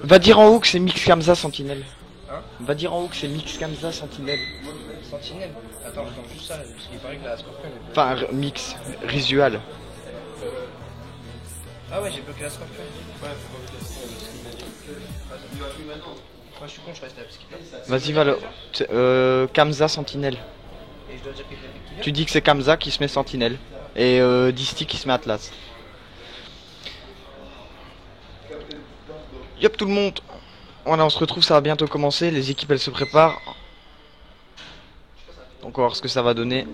Va dire en haut que c'est Mix Kamza Sentinelle. Hein? Va dire en haut que c'est Mix Kamza Sentinelle. Sentinelle. Attends, j'entends juste ça, parce qu'il paraît que la Scorpion est... Enfin, mix, risual. Ah ouais, j'ai bloqué la Scorpion. Ouais, faut pas bloquer la Scorpion. Moi je suis con, je reste là, parce qu'il Vas-y, va Kamza Sentinelle. Et je dois dire que je l'ai fait qui? Tu dis que c'est Kamza qui se met Sentinelle. Et Disty qui se met Atlas. Yop tout le monde. Voilà, on se retrouve, ça va bientôt commencer. Les équipes elles se préparent. Donc on va voir ce que ça va donner.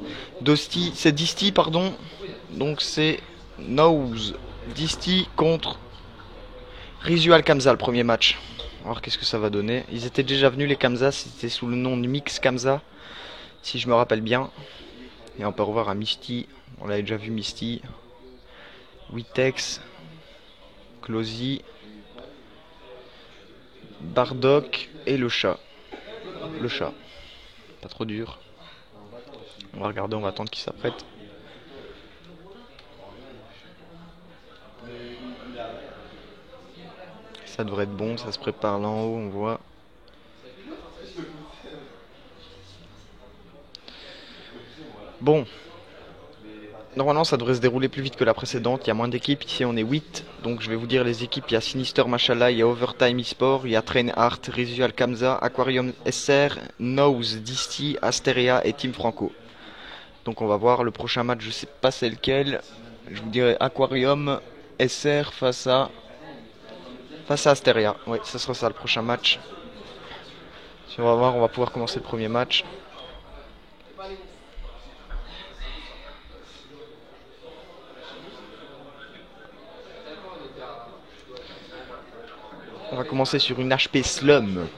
C'est Disty, pardon. Donc c'est Nose. Disty contre Risual Kamza le premier match. On va voir qu'est-ce que ça va donner. Ils étaient déjà venus les Kamza, c'était sous le nom de Mix Kamza. Si je me rappelle bien. Et on peut revoir un Misty. On l'avait déjà vu Misty. Witex. Closy. Bardock et le chat. Le chat. Pas trop dur. On va regarder, on va attendre qu'il s'apprête. Ça devrait être bon, ça se prépare là en haut, on voit. Bon. Normalement ça devrait se dérouler plus vite que la précédente, il y a moins d'équipes, ici on est 8. Donc je vais vous dire les équipes, il y a Sinister Machallah, il y a Overtime eSport, il y a Train Art, Risual Kamza, Aquarium SR, Nose, Disty, Asteria et Team Franco. Donc on va voir le prochain match, je sais pas c'est lequel. Je vous dirai Aquarium SR face à Asteria. Oui, ce sera ça le prochain match. Si on va voir, on va pouvoir commencer le premier match. On va commencer sur une HP Slum.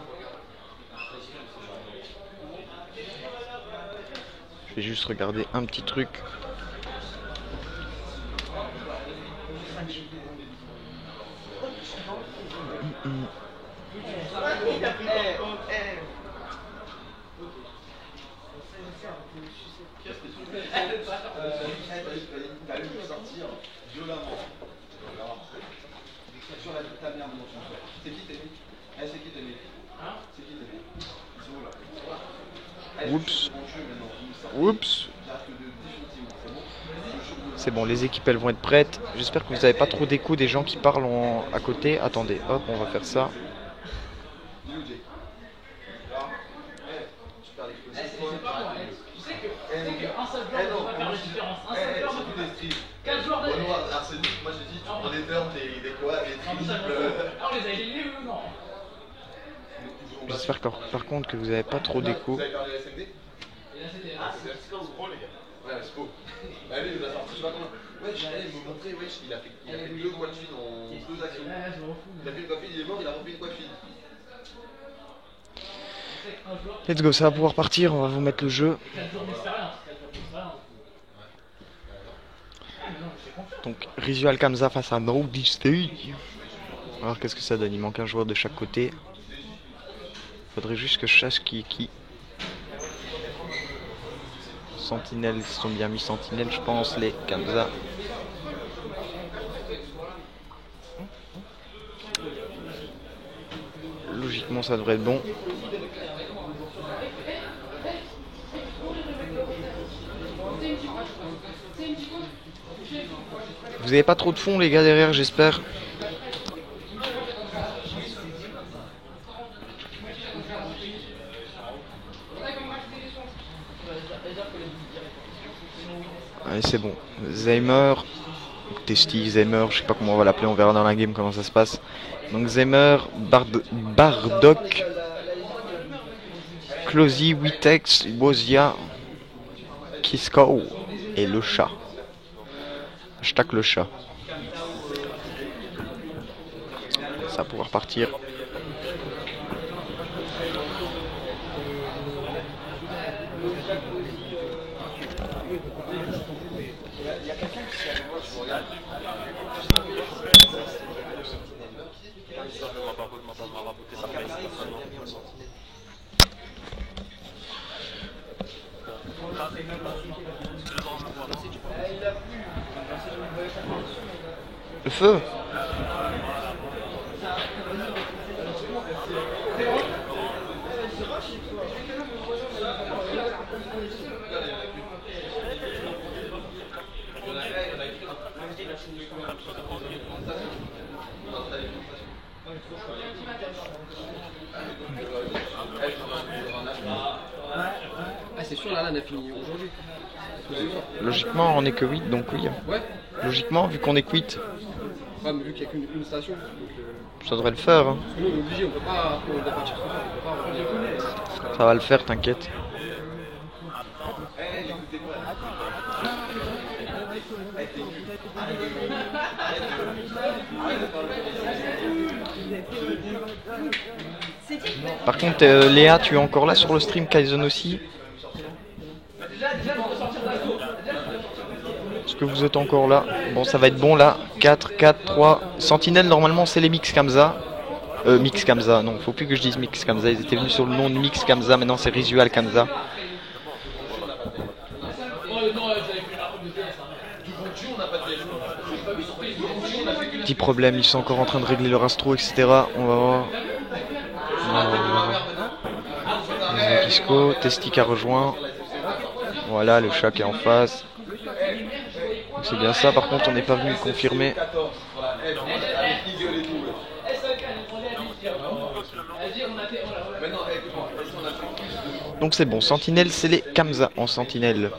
Je vais juste regarder un petit truc. Oups. Oups. C'est bon, les équipes elles vont être prêtes. J'espère que vous n'avez pas trop d'écho des gens qui parlent à côté. Attendez, hop, on va faire ça. J'espère par contre que vous n'avez pas trop d'écho. Let's go, ça va pouvoir partir, on va vous mettre le jeu. Donc Risual Kamza face à No Disty. On va voir qu'est-ce que ça donne, il manque un joueur de chaque côté. Faudrait juste que je sache qui est qui. Sentinelle, ils sont bien mis Sentinelle, je pense, les Kamza. Logiquement, ça devrait être bon. Vous avez pas trop de fond, les gars, derrière, j'espère. Allez, c'est bon. Zeimer, Testy, Zeimer, je sais pas comment on va l'appeler, on verra dans la game comment ça se passe. Donc Zeimer, Bardock, Closy, Witex, Bozia, Kisko et le chat. Hashtag le chat. Ça va pouvoir partir. Le feu. Ah, c'est sûr, là, on a fini aujourd'hui. Logiquement, on est que 8, donc oui. Ouais. Logiquement, vu qu'on est 8, Ouais, mais vu qu'il n'y a qu'une station, donc, ça devrait le faire. Hein. parce que nous, on est obligé, on peut pas, on doit partir trop tard, on peut pas revenir. Ça va le faire, t'inquiète. Par contre, Léa, tu es encore là sur le stream, Kaizen aussi? Est-ce que vous êtes encore là? Bon, ça va être bon là. 4, 4, 3. Sentinelle, normalement, c'est les Mix Kamza. Mix Kamza, non, faut plus que je dise Mix Kamza. Ils étaient venus sur le nom de Mix Kamza, maintenant c'est Risual Kamza. Petit problème, ils sont encore en train de régler leur astro, etc. On va voir. Kisco, Testic a rejoint. Voilà, le chat qui est en face. C'est bien ça, par contre on n'est pas venu le confirmer. Donc c'est bon, Sentinelle, c'est les Kamza en Sentinelle.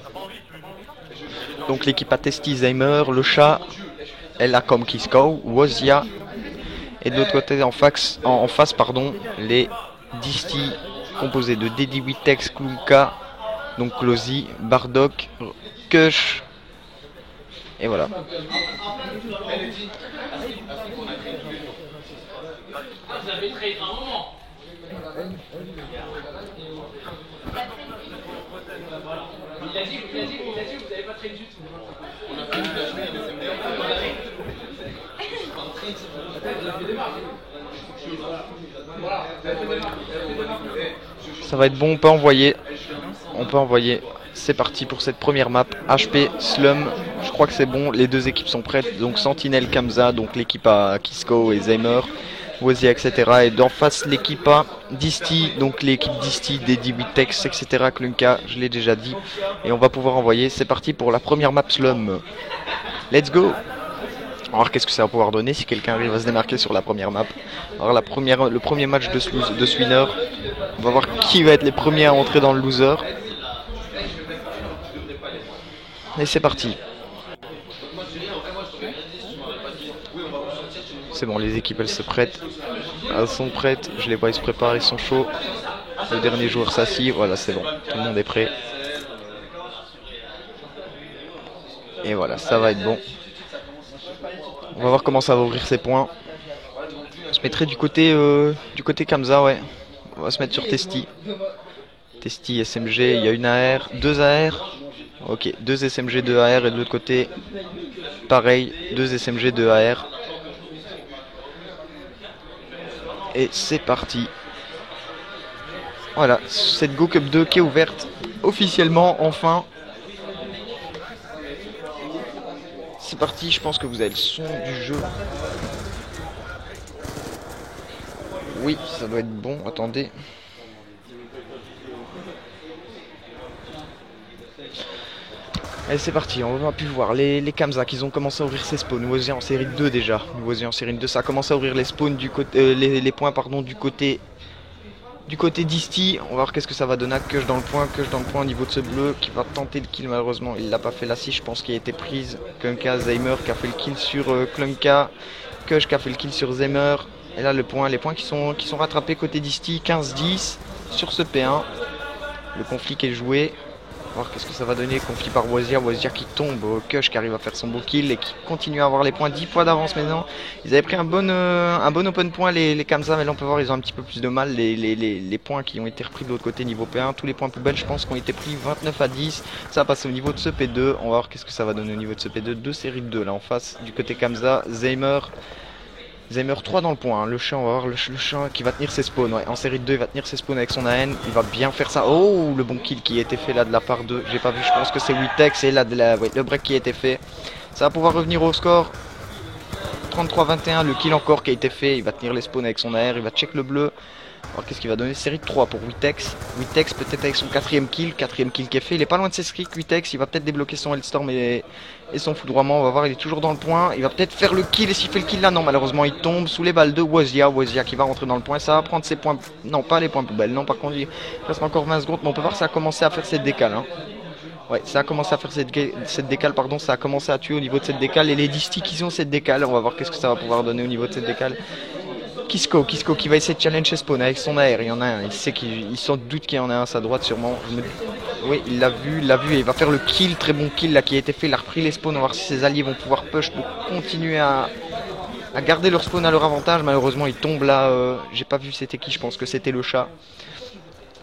Donc l'équipe a Testy, Zaymer, le chat, elle a comme Kisco, Wozia. Et de l'autre côté, en face, les Disty composés de Dedi Witex, Klumka, donc Closy, Bardock, Kush. Et voilà. Il a dit, vous n'avez pas trade du tout. Ça va être bon, on peut envoyer. On peut envoyer. C'est parti pour cette première map. HP, Slum, je crois que c'est bon. Les deux équipes sont prêtes. Donc Sentinelle, Kamza, donc l'équipe à Kisco et Zaymer, Wozia, etc. Et d'en face l'équipe à Disty, donc l'équipe Disty, Dedi Witex, etc. Klunka, je l'ai déjà dit. Et on va pouvoir envoyer. C'est parti pour la première map Slum. Let's go! On va voir qu'est-ce que ça va pouvoir donner si quelqu'un arrive à se démarquer sur la première map. Alors le premier match de Swinner. On va voir qui va être les premiers à entrer dans le loser. Et c'est parti. C'est bon, les équipes elles se prêtent. Elles sont prêtes, je les vois, ils se préparent, ils sont chauds. Le dernier joueur s'assit, voilà c'est bon, tout le monde est prêt. Et voilà, ça va être bon. On va voir comment ça va ouvrir ses points. On se mettrait du côté Kamza, ouais. On va se mettre sur Testy. Testy, SMG, il y a une AR, deux AR. Ok, deux SMG, deux AR et de l'autre côté, pareil, deux SMG, deux AR. Et c'est parti. Voilà, cette Go Cup 2 qui est ouverte officiellement, enfin. C'est parti, je pense que vous avez le son du jeu. Oui, ça doit être bon, attendez. Allez, c'est parti, on va plus voir les Kamza qui ont commencé à ouvrir ses spawns. Wozia en série 2 déjà. Wozia en série 2, ça a commencé à ouvrir les spawns du côté, les points pardon, du côté Disty. On va voir qu'est-ce que ça va donner. Kush dans le point au niveau de ce bleu qui va tenter le kill. Malheureusement, il l'a pas fait là. Si je pense qu'il a été prise. Klunka, Zaymer qui a fait le kill sur Klunka. Kush qui a fait le kill sur Zaymer. Et là, les points qui sont rattrapés côté Disty. 15-10 sur ce P1. Le conflit qui est joué. On va voir qu'est-ce que ça va donner. Conflit par Wozia qui tombe. Kush qui arrive à faire son beau kill et qui continue à avoir les points. 10 points d'avance maintenant. Ils avaient pris un bon open point les Kamza, mais là on peut voir ils ont un petit peu plus de mal. Les points qui ont été repris de l'autre côté niveau P1. Tous les points poubelles je pense qui ont été pris 29-10. Ça passe au niveau de ce P2. On va voir qu'est-ce que ça va donner au niveau de ce P2. Deux séries de 2 là en face du côté Kamza. Zaymer 3 dans le point, hein. Le chat, on va voir le chat qui va tenir ses spawns. Ouais. En série de 2, il va tenir ses spawns avec son AN. Il va bien faire ça. Oh, le bon kill qui a été fait là de la part de. J'ai pas vu, je pense que c'est Witex. Et là, le break qui a été fait. Ça va pouvoir revenir au score. 33-21, le kill encore qui a été fait. Il va tenir les spawns avec son AR. Il va check le bleu. Alors qu'est-ce qu'il va donner? Série de 3 pour Witex. Witex peut-être avec son quatrième kill qui est fait. Il est pas loin de ses streaks, Witex. Il va peut-être débloquer son Hellstorm et son foudroiement. On va voir, il est toujours dans le point. Il va peut-être faire le kill. Et s'il fait le kill là, non, malheureusement, il tombe sous les balles de Wozia. Wozia qui va rentrer dans le point. Ça va prendre ses points. Non, pas les points poubelles. Non, par contre, il reste encore 20 secondes. Mais on peut voir que ça a commencé à faire cette décale. Hein. Ouais, ça a commencé à faire cette décale, pardon, ça a commencé à tuer au niveau de cette décale. Et les Disty qui ont cette décale, on va voir qu'est-ce que ça va pouvoir donner au niveau de cette décale. Kisko qui va essayer de challenge Spawn avec son AR, il y en a un, il sait qu'il s'en doute qu'il y en a un à sa droite sûrement. Oui, il l'a vu et il va faire le kill, très bon kill là qui a été fait, il a repris les spawns, on va voir si ses alliés vont pouvoir push pour continuer à garder leur spawn à leur avantage. Malheureusement il tombe là, j'ai pas vu c'était qui, je pense que c'était le chat.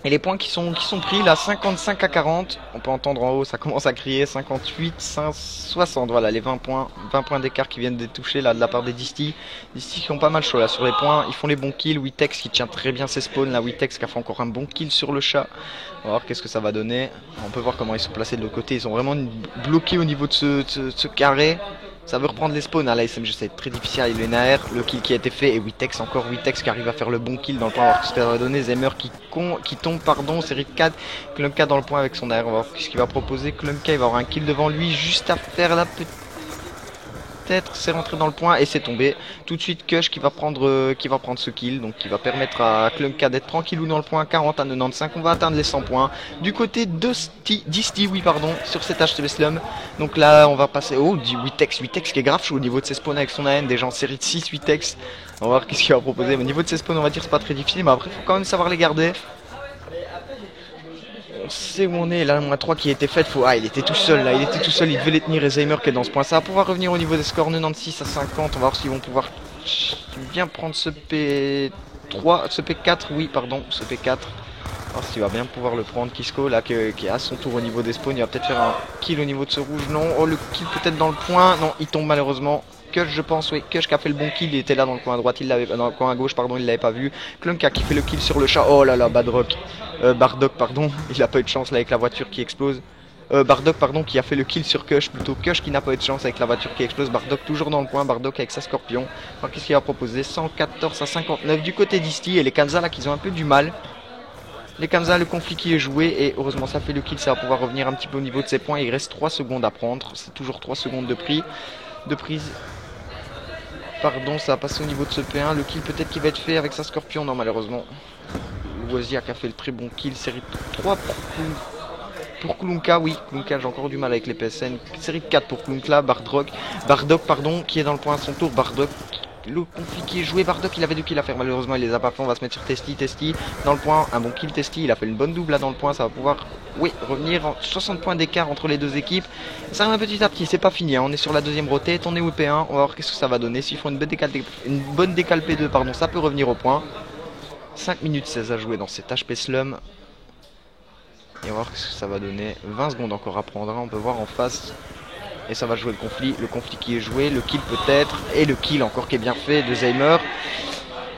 Et les points qui sont pris là, 55 à 40, on peut entendre en haut, ça commence à crier, 58, 60, voilà les 20 points d'écart qui viennent d'être touchés là de la part des Disty. Disty qui ont pas mal chaud là sur les points, ils font les bons kills, Witex qui tient très bien ses spawns, là Witex qui a fait encore un bon kill sur le chat. On va voir qu'est-ce que ça va donner, on peut voir comment ils sont placés de l'autre côté, ils sont vraiment bloqués au niveau de ce carré. Ça veut reprendre les spawns, hein. La SMG c'est très difficile avec les Nair, le kill qui a été fait et Witex qui arrive à faire le bon kill dans le point, alors que ce que ça va donner, Zemer qui tombe, pardon, série de 4, Klunka dans le point avec son Nair, on va voir ce qu'il va proposer, Klunka il va avoir un kill devant lui, juste à faire la petite... Peut-être c'est rentré dans le point et c'est tombé. Tout de suite Kush qui va prendre ce kill, donc qui va permettre à Klunka d'être tranquillou dans le point, 40 à 95, on va atteindre les 100 points. Du côté de Disty, oui pardon, sur cet HTV Slum. Donc là on va passer au Witex qui est grave chaud au niveau de ses spawns avec son AN, déjà en série de 6 Witex. On va voir qu'est-ce qu'il va proposer. Au niveau de ses spawns on va dire c'est pas très difficile, mais après il faut quand même savoir les garder. On sait où on est, là, moins 3 qui a été faite, ah, il était tout seul là, il devait les tenir, et Zeimer qui est dans ce point, ça va pouvoir revenir au niveau des scores, 96 à 50, on va voir s'ils vont pouvoir bien prendre ce P3, ce P4, oui, pardon, ce P4, on va voir s'il va bien pouvoir le prendre, Kisko, là, qui est à son tour au niveau des spawns, il va peut-être faire un kill au niveau de ce rouge, non, oh, le kill peut-être dans le point, non, il tombe malheureusement. Kush je pense, oui, Kush qui a fait le bon kill, il était là dans le coin à droite, dans le coin à gauche, pardon, il l'avait pas vu. Klunka qui fait le kill sur le chat, oh là là, Bardock, pardon, il a pas eu de chance là avec la voiture qui explose. Bardock, pardon, qui a fait le kill sur Kush, plutôt Kush qui n'a pas eu de chance avec la voiture qui explose. Bardock toujours dans le coin, Bardock avec sa Scorpion. Alors qu'est-ce qu'il va proposer? 114 à 59 du côté d'Isti et les Kamsa là qui ont un peu du mal. Les Kamsa, le conflit qui est joué et heureusement ça fait le kill, ça va pouvoir revenir un petit peu au niveau de ses points. Il reste 3 secondes à prendre, c'est toujours 3 secondes de prise. Pardon, ça va passer au niveau de ce P1. Le kill peut-être qui va être fait avec sa Scorpion. Non, malheureusement. Wozia qui a fait le très bon kill. Série 3 pour Klunka. Oui, Klunka, j'ai encore du mal avec les PSN. Série 4 pour Klunka. Bardock, pardon, qui est dans le point à son tour. Bardock, le conflit qui est joué. Bardock, il avait 2 kills à faire. Malheureusement, il les a pas fait. On va se mettre sur Testy. Dans le point, un bon kill Testy. Il a fait une bonne double là dans le point. Ça va pouvoir, oui, revenir. 60 points d'écart entre les deux équipes. Ça va petit à petit. C'est pas fini. Hein. On est sur la deuxième rotate. On est au P1. On va voir qu'est-ce que ça va donner. S'ils font une bonne décale P2, pardon, ça peut revenir au point. 5 minutes 16 à jouer dans cet HP Slum. Et on va voir ce que ça va donner. 20 secondes encore à prendre. On peut voir en face. Et ça va jouer le conflit qui est joué. Le kill peut-être. Et le kill encore qui est bien fait de Zeimer.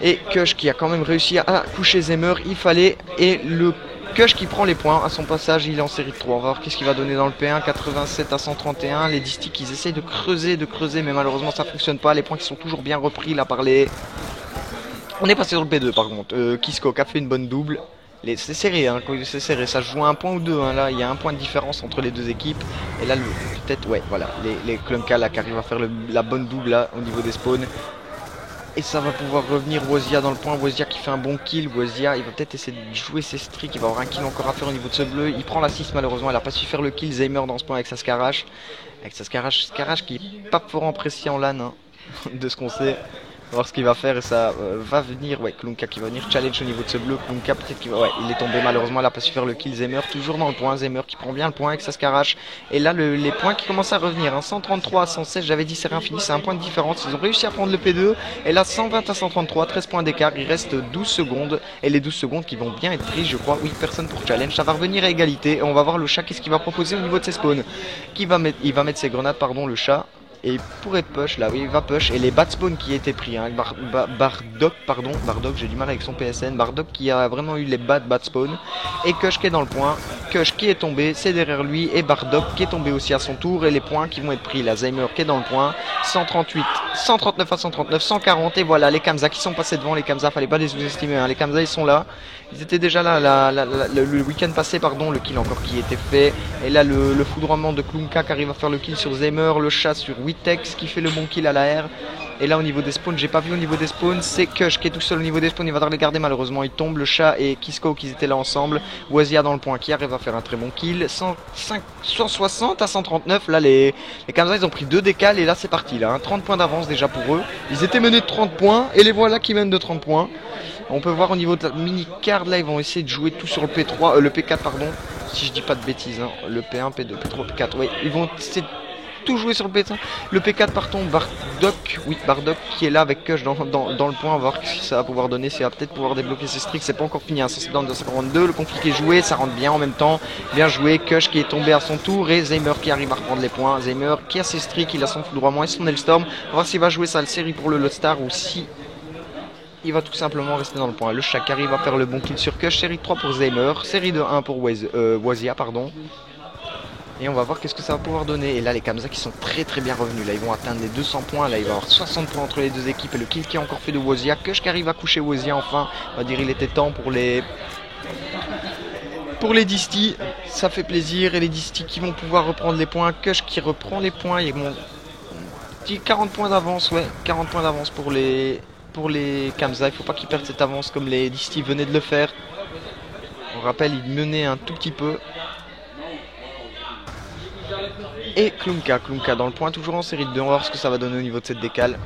Et Kush qui a quand même réussi à coucher Zeimer. Il fallait. Et le Kush qui prend les points. À son passage, il est en série de 3. On va voir qu'est-ce qu'il va donner dans le P1. 87 à 131. Les Disty ils essayent de creuser. Mais malheureusement ça fonctionne pas. Les points qui sont toujours bien repris là par les... On est passé sur le P2 par contre. Kisko qui a fait une bonne double. C'est serré, hein, c'est serré, ça se joue à un point ou deux, hein, là il y a un point de différence entre les deux équipes. Et là peut-être, ouais, voilà, les Klunka là qui arrivent à faire la bonne double là au niveau des spawns. Et ça va pouvoir revenir Wozia dans le point, Wozia qui fait un bon kill, Wozia il va peut-être essayer de jouer ses streaks, il va avoir un kill encore à faire au niveau de ce bleu. Il prend l'assist malheureusement, il a pas su faire le kill, Zeimer dans ce point avec sa Skarash. Skarash qui est pas fort apprécié en LAN, hein, de ce qu'on sait. On va voir ce qu'il va faire et ça va venir, ouais, Klunka qui va venir challenge au niveau de ce bleu, Klunka peut-être qu'il va, ouais, il est tombé malheureusement, il a pas su faire le kill, Zeimer toujours dans le point, Zeimer qui prend bien le point avec sa Skarash, et là les points qui commencent à revenir, hein, 133 à 116, j'avais dit c'est infini, c'est un point de différence, ils ont réussi à prendre le P2, et là 120 à 133, 13 points d'écart, il reste 12 secondes, et les 12 secondes qui vont bien être prises je crois, oui, personne pour challenge, ça va revenir à égalité, et on va voir le chat qu'est-ce qu'il va proposer au niveau de ses spawns, il va mettre ses grenades, pardon, le chat. Et il pourrait push là, oui il va push. Et les bad spawns qui étaient pris, hein. Bardock, j'ai du mal avec son PSN. Bardock qui a vraiment eu les bad spawns. Et Kush qui est dans le point. Kush qui est tombé, c'est derrière lui. Et Bardock qui est tombé aussi à son tour. Et les points qui vont être pris là. Zeimer qui est dans le point. 138 139 à 139, 140 et voilà les Kamsa qui sont passés devant. Les Kamsa, fallait pas les sous-estimer, hein. Les Kamsa ils sont là, ils étaient déjà là le week-end passé, pardon, le kill encore qui était fait. Et là le foudroiement de Klunka qui arrive à faire le kill sur Zeimer, le chat sur Witex qui fait le bon kill à la R. Et là au niveau des spawns, j'ai pas vu au niveau des spawns, c'est Kush qui est tout seul au niveau des spawns, il va devoir les garder malheureusement, il tombe, le chat et Kisko qui étaient là ensemble. Wazia dans le point qui arrive à faire un très bon kill, 160 à 139, là les Kamsa ils ont pris 2 décales et là c'est parti là, hein. 30 points d'avance déjà pour eux, ils étaient menés de 30 points et les voilà qui mènent de 30 points. On peut voir au niveau de la mini-card là, ils vont essayer de jouer tout sur le P3, le P4 pardon, si je dis pas de bêtises, hein. Le P1, P2, P3, P4, oui, ils vont essayer de tout jouer sur le P1. Le P4 partons, Bardock, oui Bardock qui est là avec Kush dans le point, on va voir ce que ça va pouvoir donner, ça va peut-être pouvoir débloquer ses streaks, c'est pas encore fini, hein. Ça c'est dans 242, le conflit est joué, ça rentre bien en même temps, bien joué, Kush qui est tombé à son tour et Zeimer qui arrive à reprendre les points, Zeimer qui a ses streaks, il a son foudroiement et son Hellstorm, on va voir s'il va jouer ça le série pour le Lotstar ou si il va tout simplement rester dans le point. Le chat qui arrive à faire le bon kill sur Kush, série de 3 pour Zeimer, série de 1 pour Wazia, pardon. Et on va voir qu'est-ce que ça va pouvoir donner. Et là les Kamsa qui sont très bien revenus. Là ils vont atteindre les 200 points. Là il va y avoir 60 points entre les deux équipes. Et le kill qui est encore fait de Wazia. Kush qui arrive à coucher Wazia enfin. On va dire il était temps pour les Disty. Ça fait plaisir. Et les Disty qui vont pouvoir reprendre les points. Kush qui reprend les points. Ils vont 40 points d'avance. Ouais, 40 points d'avance pour les Kamsa. Il faut pas qu'ils perdent cette avance comme les Disty venaient de le faire. On rappelle, ils menaient un tout petit peu. Et Klunka dans le point, toujours en série de 2, on va voir ce que ça va donner au niveau de cette décale.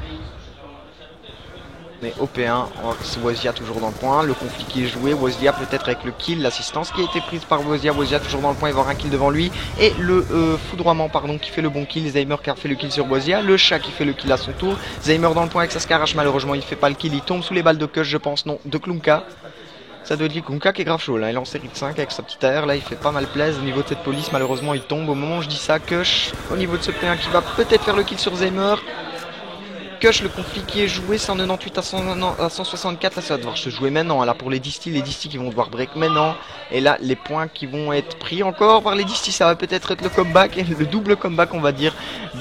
Mais au P1, c'est Wazia toujours dans le point, le conflit qui est joué, Wazia peut-être avec le kill, l'assistance qui a été prise par Wazia toujours dans le point, il va avoir un kill devant lui. Et le foudroiement pardon qui fait le bon kill, Zeimer qui a fait le kill sur Wazia, le chat qui fait le kill à son tour, Zeimer dans le point avec sa Skarash, malheureusement il fait pas le kill, il tombe sous les balles de Kush je pense, non, de Klunka. Ça doit être Klunka qui est grave chaud là, il est en série de 5 avec sa petite AR, là il fait pas mal plaisir au niveau de cette police, malheureusement il tombe au moment où je dis ça. Kush au niveau de ce P1 qui va peut-être faire le kill sur Zeimer. Kush, le conflit qui est joué, 198 à 164, là ça va devoir se jouer maintenant, là pour les Disty qui vont devoir break maintenant, et là les points qui vont être pris encore par les Disty, ça va peut-être être le comeback, le double comeback on va dire.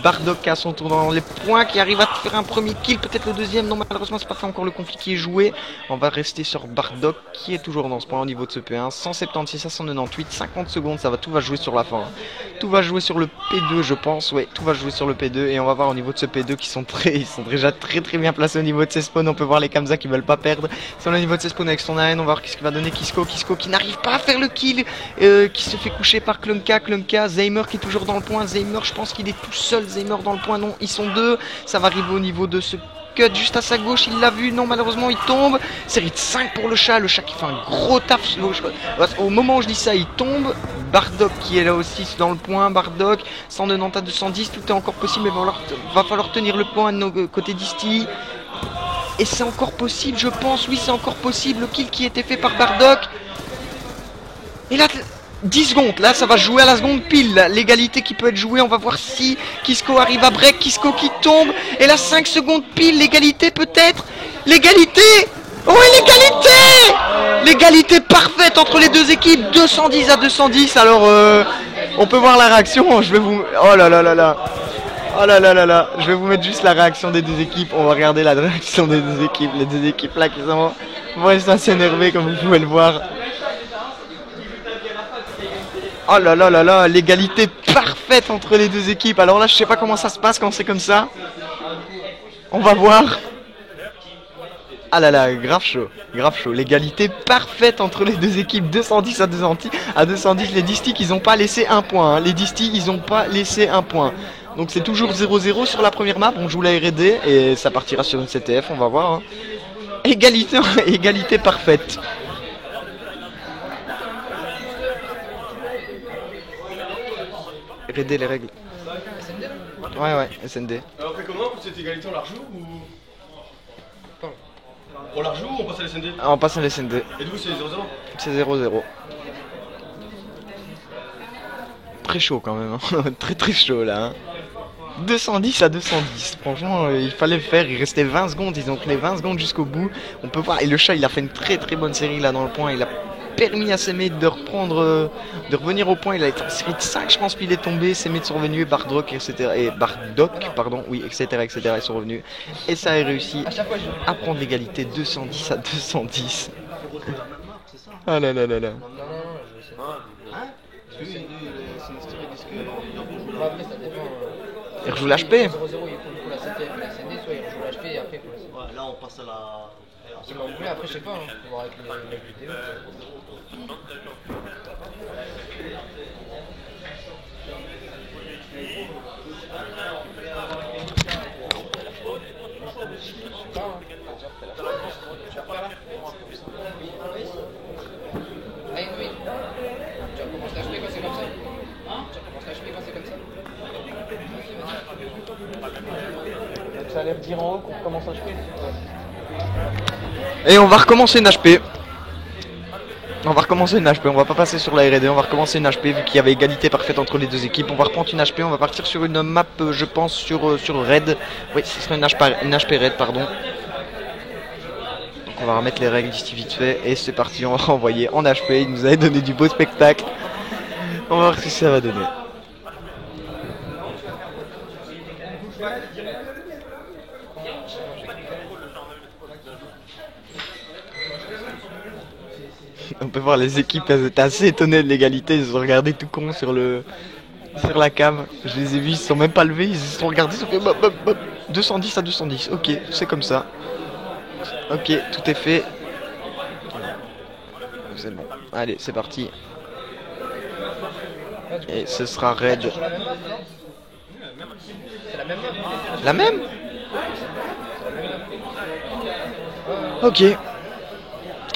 Bardock à son tour dans les points, qui arrive à faire un premier kill, peut-être le deuxième, non malheureusement c'est pas fait encore le conflit qui est joué, on va rester sur Bardock qui est toujours dans ce point au niveau de ce P1, 176 à 198, 50 secondes, tout va jouer sur la fin, tout va jouer sur le P2 je pense, ouais tout va jouer sur le P2, et on va voir au niveau de ce P2 qui sont déjà très bien placés au niveau de ses spawns. On peut voir les Kamsa qui veulent pas perdre. C'est au niveau de ses spawns avec son arène. On va voir qu'est-ce qu'il va donner Kisko qui n'arrive pas à faire le kill, qui se fait coucher par Klunka, Zeimer qui est toujours dans le point. Zeimer, je pense qu'il est tout seul. Zeimer dans le point, non, ils sont deux. Ça va arriver au niveau de ce cut juste à sa gauche, il l'a vu, non malheureusement il tombe. Série de 5 pour le chat qui fait un gros taf. Au moment où je dis ça, il tombe. Bardock qui est là aussi dans le point, Bardock 190 à 210, tout est encore possible, mais va falloir tenir le point de nos côtés Disty. Et c'est encore possible, je pense, oui c'est encore possible, le kill qui a été fait par Bardock. Et là 10 secondes, là ça va jouer à la seconde pile, l'égalité qui peut être jouée, on va voir si Kisko arrive à break, Kisko qui tombe, et là 5 secondes pile, l'égalité peut-être, l'égalité. Oh l'égalité! L'égalité parfaite entre les deux équipes, 210 à 210, alors on peut voir la réaction, je vais vous... Oh là là là là. Oh là là là là, je vais vous mettre juste la réaction des deux équipes, on va regarder la réaction des deux équipes, les deux équipes là qui sont vraiment s'énerver comme vous pouvez le voir. Oh là là là là, l'égalité parfaite entre les deux équipes, alors là je sais pas comment ça se passe quand c'est comme ça. On va voir. Ah là là, grave chaud, l'égalité parfaite entre les deux équipes, 210 à 210, les Disty ils ont pas laissé un point, hein. Les Disty ils ont pas laissé un point. Donc c'est toujours 0-0 sur la première map, on joue la R&D et ça partira sur une CTF, on va voir, hein. Égalité parfaite. R&D les règles. Ouais, SND. Alors après comment, cette égalité on la rejoue ou... On la rejoue ou on passe à l'SND? On passe à l'SND. Et d'où c'est 0-0? C'est 0-0. Très chaud quand même, hein. très chaud là, hein. 210 à 210, franchement il fallait le faire, il restait 20 secondes, ils ont tenu 20 secondes jusqu'au bout. On peut voir, et le chat il a fait une très bonne série là dans le point, il a permis à ses mates de reprendre, de revenir au point. Il a été en série de 5, je pense, puis il est tombé. Ses mates sont revenus, Bardock, etc. Et Bardock, pardon, oui, etc., etc. Ils sont revenus. Et ça a réussi À chaque fois, je. à prendre l'égalité 210 à 210. Ah là là là là. Non, je sais pas. Hein? Je sais. Sinistro, ils disent que. Bon, après, ça dépend. Il rejoue l'HP. 0-0, il faut du coup la CTF et la CND, soit il rejoue l'HP et après il faut la CND. Ouais, là on passe à la. Si vous voulez, après, je sais pas, hein. Faut voir avec les vidéos. Allez, oui. Tu recommences l'HP quand c'est comme ça. Tu recommences l'HP quand c'est comme ça. Ça a l'air de dire en haut qu'on recommence l'HP. Et on va recommencer une HP. On va recommencer une HP, on va pas passer sur la R&D, on va recommencer une HP vu qu'il y avait égalité parfaite entre les deux équipes. On va reprendre une HP, on va partir sur une map, je pense, sur Red. Oui, ce serait une HP Red, pardon. Donc on va remettre les règles d'ici vite fait. Et c'est parti, on va renvoyer en HP. Il nous avait donné du beau spectacle. On va voir ce que ça va donner. On peut voir les équipes, elles étaient assez étonnées de l'égalité, ils se sont regardés tout con sur la cam. Je les ai vus, ils se sont même pas levés, ils se sont regardés, ils ont fait 210 à 210, ok, c'est comme ça. Ok, tout est fait. C'est bon, allez, c'est parti. Et ce sera Red. C'est la même map. La même? Ok.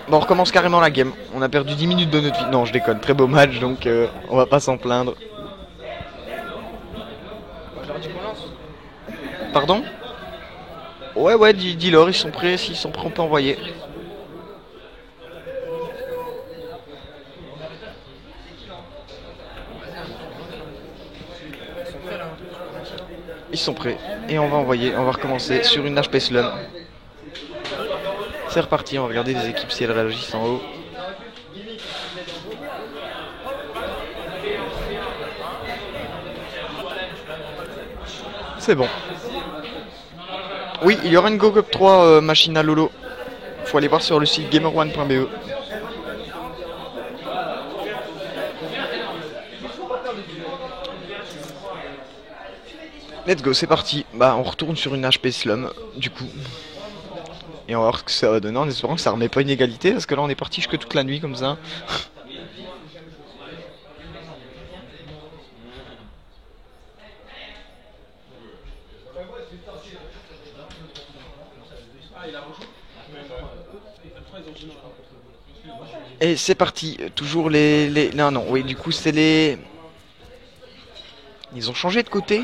Bon, on recommence carrément la game. On a perdu 10 minutes de notre vie. Non, je déconne. Très beau match, donc on va pas s'en plaindre. Je leur dis qu'on lance. Pardon? Ouais, dis-leur, ils sont prêts. S'ils sont prêts, on peut envoyer. Ils sont prêts. Et on va envoyer. On va recommencer sur une HP Slum. C'est reparti, on va regarder les équipes si elles réagissent en haut. C'est bon. Oui, il y aura une Go Cup 3 machine à Lolo. Faut aller voir sur le site gamerone.be. Let's go, c'est parti. Bah, on retourne sur une HP Slum, du coup. Et on va voir ce que ça va donner en espérant que ça remet pas une égalité, parce que là on est parti jusque toute la nuit comme ça. Et c'est parti, toujours les... Non, oui, du coup c'est les... Ils ont changé de côté.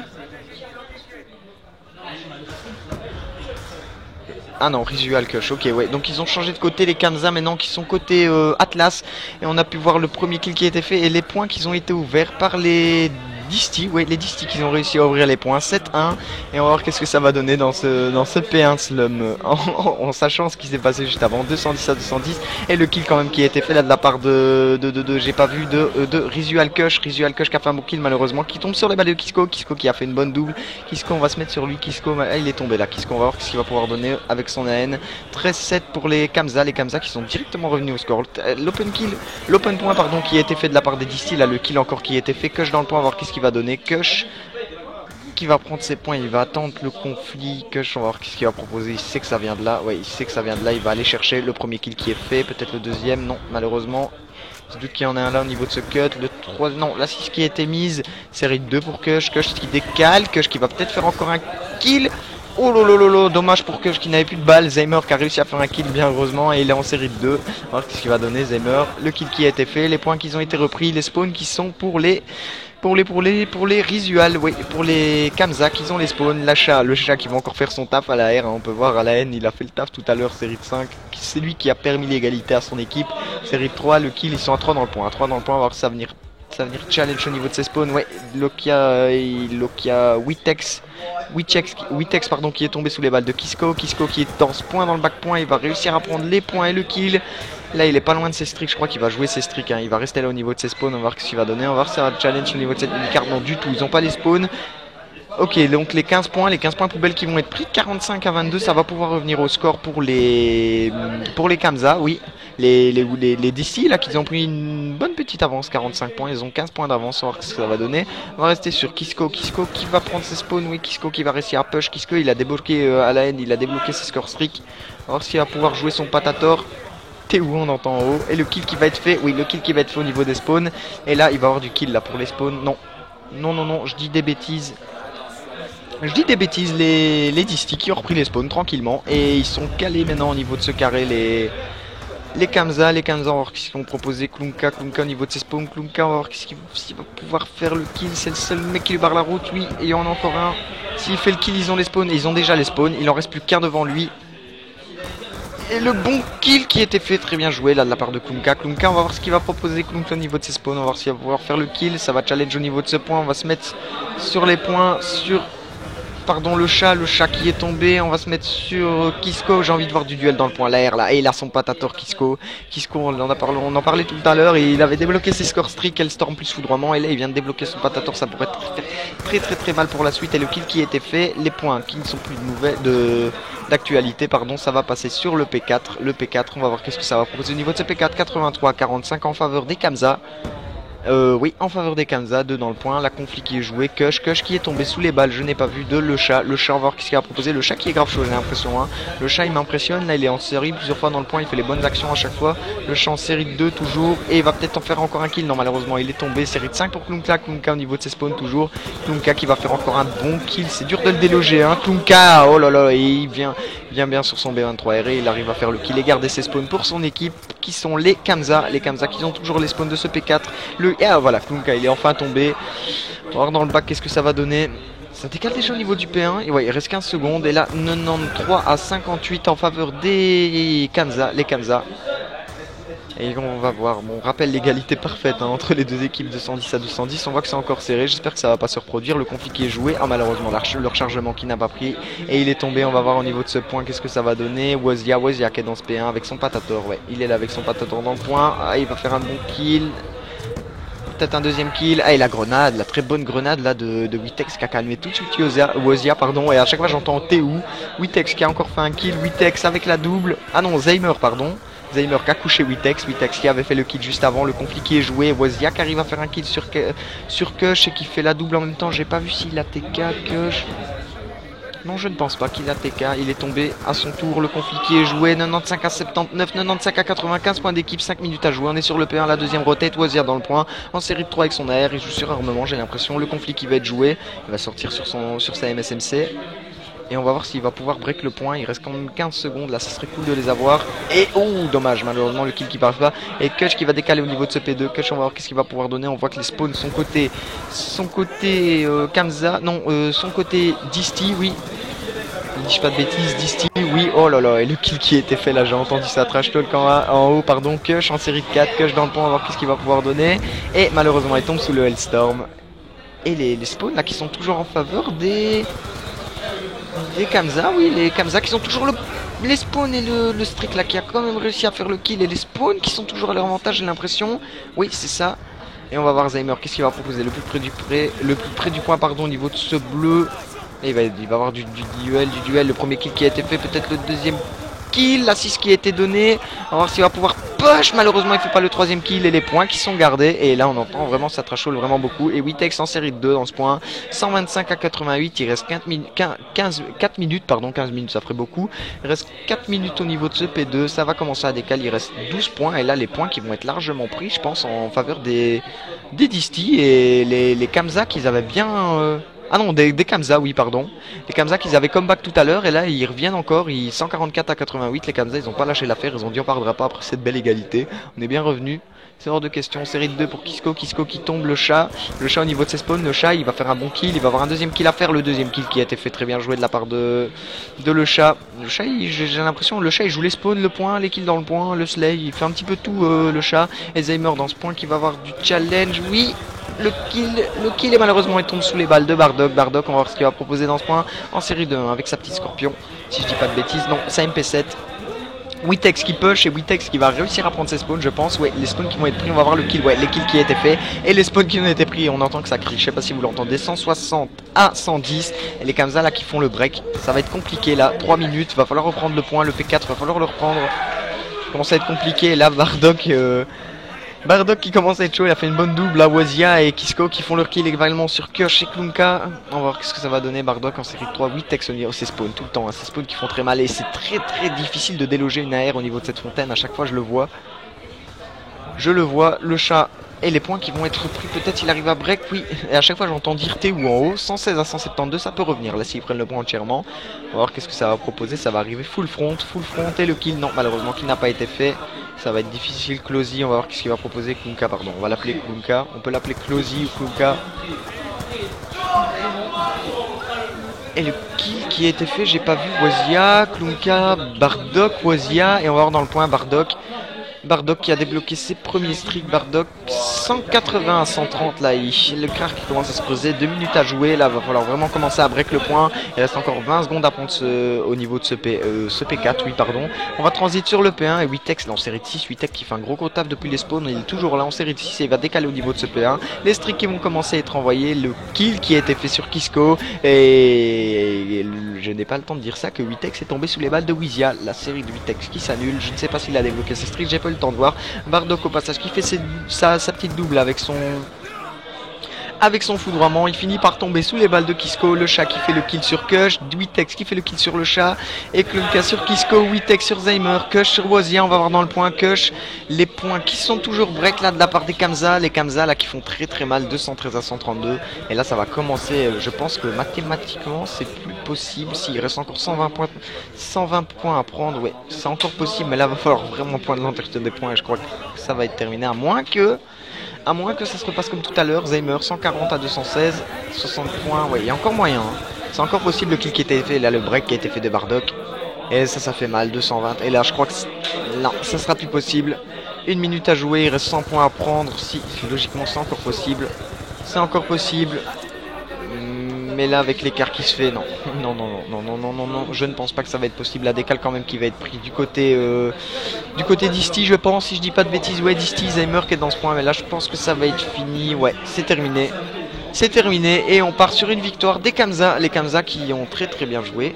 Ah non, Risual Kush, ok, ouais. Donc ils ont changé de côté les Kamsa maintenant qui sont côté Atlas. Et on a pu voir le premier kill qui a été fait et les points qui ont été ouverts par les Disty. Ouais, les Disty qui ont réussi à ouvrir les points. 7-1. Et on va voir qu'est-ce que ça va donner dans ce P1 Slum. En sachant ce qui s'est passé juste avant. 210 à 210. Et le kill quand même qui a été fait là de la part de j'ai pas vu, de Risual Kush. Risual Kush qui a fait un bon kill malheureusement. Qui tombe sur les balles de Kisko. Kisko qui a fait une bonne double. Kisko, on va se mettre sur lui. Kisko, il est tombé là. Kisko, on va voir ce qu'il va pouvoir donner avec son AN. 13-7 pour les Kamsa qui sont directement revenus au score. L'open point pardon qui a été fait de la part des Disty, là le kill encore qui a été fait. Kush dans le point, on va voir qu'est-ce qu'il va donner. Kush qui va prendre ses points, il va attendre le conflit. Kush, on va voir qu'est-ce qu'il va proposer. Il sait que ça vient de là, ouais, il sait que ça vient de là. Il va aller chercher le premier kill qui est fait, peut-être le deuxième, non, malheureusement. Je doute qu'il y en a un là au niveau de ce cut. Le 3, non, la 6 qui a été mise, série 2 pour Kush. Kush qui décale, Kush qui va peut-être faire encore un kill. Oh lolo, dommage pour Kush qui n'avait plus de balles. Zaymer qui a réussi à faire un kill bien heureusement et il est en série de 2. On va voir ce qu'il va donner Zaymer. Le kill qui a été fait, les points qui ont été repris, les spawns qui sont pour les Risual, oui, pour les Kamsa qui ont les spawns, le chat qui va encore faire son taf à la R, hein, on peut voir à la N, il a fait le taf tout à l'heure, série de 5, c'est lui qui a permis l'égalité à son équipe, série de 3, le kill, ils sont à 3 dans le point, on va voir ça venir Ça va venir challenge au niveau de ses spawns. Ouais, Lokia Witex pardon, qui est tombé sous les balles de Kisko. Kisko qui est dans ce point dans le back point. Il va réussir à prendre les points et le kill. Là, il est pas loin de ses streaks. Je crois qu'il va jouer ses streaks. Hein. Il va rester là au niveau de ses spawns. On va voir ce qu'il va donner. On va voir si ça va challenge au niveau de cette mini-carte. Non, du tout. Ils n'ont pas les spawns. Ok, donc les 15 points poubelles qui vont être pris, 45 à 22, ça va pouvoir revenir au score pour les Kamsa, oui. Les DC là qui ont pris une bonne petite avance, 45 points, ils ont 15 points d'avance, on va voir ce que ça va donner. On va rester sur Kisko qui va prendre ses spawns, oui, Kisko qui va réussir à push, Kisko il a débloqué à la haine, il a débloqué ses score streaks. On va voir s'il va pouvoir jouer son patator. T'es où on entend en haut, et le kill qui va être fait, oui, le kill qui va être fait au niveau des spawns. Et là, il va y avoir du kill là pour les spawns, non, je dis des bêtises. Les Disty qui ont repris les spawns tranquillement et ils sont calés maintenant au niveau de ce carré, les Kamsa, on va voir ce qu'ils vont proposer. Klunka au niveau de ses spawns, Klunka, on va voir s'il va pouvoir faire le kill, c'est le seul mec qui lui barre la route, oui, et il y en a encore un. S'il fait le kill, ils ont les spawns, et ils ont déjà les spawns, il en reste plus qu'un devant lui. Et le bon kill qui a été fait, très bien joué là de la part de Klunka. Klunka, on va voir ce qu'il va proposer Klunka au niveau de ses spawns, on va voir s'il va pouvoir faire le kill, ça va challenge au niveau de ce point, on va se mettre sur les points, le chat qui est tombé, on va se mettre sur Kisko, j'ai envie de voir du duel dans le point, l'air là, et il a son patator Kisko, on en parlait tout à l'heure, il avait débloqué ses score streaks, Hellstorm plus foudroiement, et là il vient de débloquer son patator, ça pourrait être très mal pour la suite, et le kill qui a été fait, les points qui ne sont plus d'actualité, pardon, ça va passer sur le P4, on va voir qu'est-ce que ça va proposer au niveau de ce P4, 83-45 en faveur des Kamsa. Oui, en faveur des Kamsa, 2 dans le point, la conflit qui est jouée, Kush qui est tombé sous les balles, je n'ai pas vu de le chat, on va voir qu'est-ce qu'il a proposé, le chat qui est grave chaud j'ai l'impression, hein. Le chat il m'impressionne, là il est en série plusieurs fois dans le point, il fait les bonnes actions à chaque fois, le chat en série de 2 toujours, et il va peut-être en faire encore un kill, non malheureusement il est tombé, série de 5 pour Klunka au niveau de ses spawns toujours, Klunka qui va faire encore un bon kill, c'est dur de le déloger, hein, Klunka, oh là là, et il vient bien sur son B23R et il arrive à faire le kill et garder ses spawns pour son équipe qui sont les Kamsa qui ont toujours les spawns de ce P4. Voilà, Klunka il est enfin tombé. On va voir dans le bac qu'est-ce que ça va donner. Ça décale déjà au niveau du P1 et ouais, il reste 15 secondes et là 93 à 58 en faveur des Kamsa, les Kamsa. Et on va voir, bon, on rappelle l'égalité parfaite hein, entre les deux équipes, 210 à 210, on voit que c'est encore serré, j'espère que ça va pas se reproduire, le conflit qui est joué, malheureusement le rechargement qui n'a pas pris, et il est tombé, on va voir au niveau de ce point qu'est-ce que ça va donner, Wazia qui est dans ce P1 avec son patator, ouais, il est là avec son patator dans le point, il va faire un bon kill, peut-être un deuxième kill, et la grenade, la très bonne grenade là de Witex qui a calmé tout de suite Wazia, pardon, et à chaque fois j'entends T'es où, Witex qui a encore fait un kill, Witex avec la double, Zaymer pardon, Zaymer qui a couché Witex qui avait fait le kill juste avant, le conflit qui est joué, Wazia qui arrive à faire un kill sur Kush et qui fait la double en même temps, j'ai pas vu s'il a TK Kush. Non, je ne pense pas qu'il a TK, il est tombé à son tour, le conflit qui est joué, 95 à 79, 95 à 95 points d'équipe, 5 minutes à jouer, on est sur le P1, la deuxième rotate, Wazia dans le point, en série de 3 avec son AR, il joue sur armement, j'ai l'impression, le conflit qui va être joué, il va sortir sur sa MSMC. Et on va voir s'il va pouvoir break le point. Il reste quand même 15 secondes. Là, ça serait cool de les avoir. Et oh, dommage, malheureusement, le kill qui passe pas. Et Kush qui va décaler au niveau de ce P2. Kush, on va voir qu'est-ce qu'il va pouvoir donner. On voit que les spawns, son côté Kamsa, non, son côté Disty, oui. Je dis pas de bêtises, Disty, oui. Oh là là, et le kill qui a été fait là, j'ai entendu ça. Trash talk en haut, pardon. Kush en série de 4. Kush dans le point, on va voir qu'est-ce qu'il va pouvoir donner. Et malheureusement, il tombe sous le Hellstorm. Et les spawns là qui sont toujours en faveur des Kamsa, oui, les Kamsa qui sont toujours les spawns et le streak là qui a quand même réussi à faire le kill et les spawns qui sont toujours à leur avantage, j'ai l'impression. Oui, c'est ça. Et on va voir Zaymer, qu'est-ce qu'il va proposer le plus près du point, pardon, au niveau de ce bleu. Et il va avoir du duel, le premier kill qui a été fait, peut-être le deuxième kill, l'assist qui a été donné. On va voir s'il va pouvoir push, malheureusement il fait pas le troisième kill et les points qui sont gardés. Et là on entend vraiment ça trashole vraiment beaucoup. Et Witex en série de 2 dans ce point, 125 à 88, il reste 15 minutes, pardon, 15 minutes ça ferait beaucoup. Il reste 4 minutes au niveau de ce P2, ça va commencer à décaler, il reste 12 points. Et là les points qui vont être largement pris, je pense, en faveur des Disty et les Kamsa qu'ils avaient bien... des Kamsa, oui, pardon. Les Kamsa qu'ils avaient comeback tout à l'heure, et là ils reviennent encore, 144 à 88, les Kamsa ils ont pas lâché l'affaire, ils ont dit on pardonnera pas après cette belle égalité. On est bien revenu, C'est hors de question. Série de 2 pour Kisko. Kisko qui tombe le chat. Le chat au niveau de ses spawns. Le chat, il va faire un bon kill. Il va avoir un deuxième kill à faire. Le deuxième kill qui a été fait très bien joué de la part de le chat. Le chat, j'ai l'impression, le chat, il joue les spawns, le point, les kills dans le point, le slay. Il fait un petit peu tout, le chat. Alzheimer dans ce point qui va avoir du challenge. Oui. Le kill est malheureusement il tombe sous les balles de Bardock. Bardock, on va voir ce qu'il va proposer dans ce point en série 2 avec sa petite scorpion. Si je dis pas de bêtises, non, sa MP7. Witex qui push et Witex qui va réussir à prendre ses spawns, je pense. Ouais, les spawns qui vont être pris, on va voir le kill. Ouais, les kills qui étaient faits et les spawns qui ont été pris. On entend que ça crie, je sais pas si vous l'entendez. 160 à 110. Et les Kamsa là qui font le break. Ça va être compliqué là. 3 minutes, va falloir reprendre le point. Le P4, va falloir le reprendre. Ça commence à être compliqué. Là, Bardock qui commence à être chaud, il a fait une bonne double à Wazia et Kisko qui font leur kill également sur Kush et Klunka. On va voir ce que ça va donner. Bardock en série 3, 8 textes au niveau de ses spawns tout le temps, hein. Ces spawns qui font très mal et c'est très difficile de déloger une AR au niveau de cette fontaine. À chaque fois je le vois. Le chat et les points qui vont être pris. Peut-être il arrive à break, oui. Et à chaque fois j'entends dire T ou en haut. 116 à 172, ça peut revenir. Là s'ils prennent le point entièrement. On va voir qu'est-ce que ça va proposer. Ça va arriver full front et le kill. Non, malheureusement qu'il n'a pas été fait. Ça va être difficile. Closy, on va voir qu'est-ce qu'il va proposer. Klunka, pardon. On va l'appeler Klunka. On peut l'appeler Closy ou Klunka. Et le kill qui a été fait, j'ai pas vu. Wazia, Klunka, Bardock, Wazia. Et on va voir dans le point Bardock. Bardock qui a débloqué ses premiers streaks. Bardock 180 à 130 là. Le crack qui commence à se poser. 2 minutes à jouer. Là, va falloir vraiment commencer à break le point. Il reste encore 20 secondes à prendre au niveau de ce P4. Oui, pardon. On va transit sur le P1 et Witex là en série de 6. Witex qui fait un gros taf depuis les spawns. Il est toujours là en série de 6 et il va décaler au niveau de ce P1. Les streaks qui vont commencer à être envoyés. Le kill qui a été fait sur Kisko. Et je n'ai pas le temps de dire ça que Witex est tombé sous les balles de Wizia. La série de Witex qui s'annule. Je ne sais pas s'il a débloqué ses streaks. J'ai pas eu le temps de voir. Bardock au passage qui fait sa petite double avec son foudroiement. Il finit par tomber sous les balles de Kisko. Le chat qui fait le kill sur Kush. Witex qui fait le kill sur le chat. Et Klunka sur Kisko. Witex sur Zaymer. Kush sur Wazia. On va voir dans le point Kush. Les points qui sont toujours break là de la part des Kamsa. Les Kamsa là qui font très mal. 213 à 132. Et là ça va commencer. Je pense que mathématiquement c'est plus possible. S'il reste encore 120 points à prendre. Ouais, c'est encore possible. Mais là va falloir vraiment prendre l'entièreté des points. Et je crois que ça va être terminé. À moins que ça se repasse comme tout à l'heure. Zaymer 140 à 216, 60 points, ouais, il y a encore moyen, hein. C'est encore possible le kill qui a été fait, là le break qui a été fait de Bardock. Et ça fait mal, 220. Et là je crois que non, ça sera plus possible. 1 minute à jouer, il reste 100 points à prendre. Si, logiquement c'est encore possible. C'est encore possible. Mais là avec l'écart qui se fait, non, je ne pense pas que ça va être possible. La décale quand même qui va être pris du côté d'Isti, je pense, si je dis pas de bêtises. Ouais, d'Isti, Zaymer qui est dans ce point, mais là je pense que ça va être fini. Ouais, c'est terminé. C'est terminé et on part sur une victoire des Kamsa. Les Kamsa qui ont très bien joué.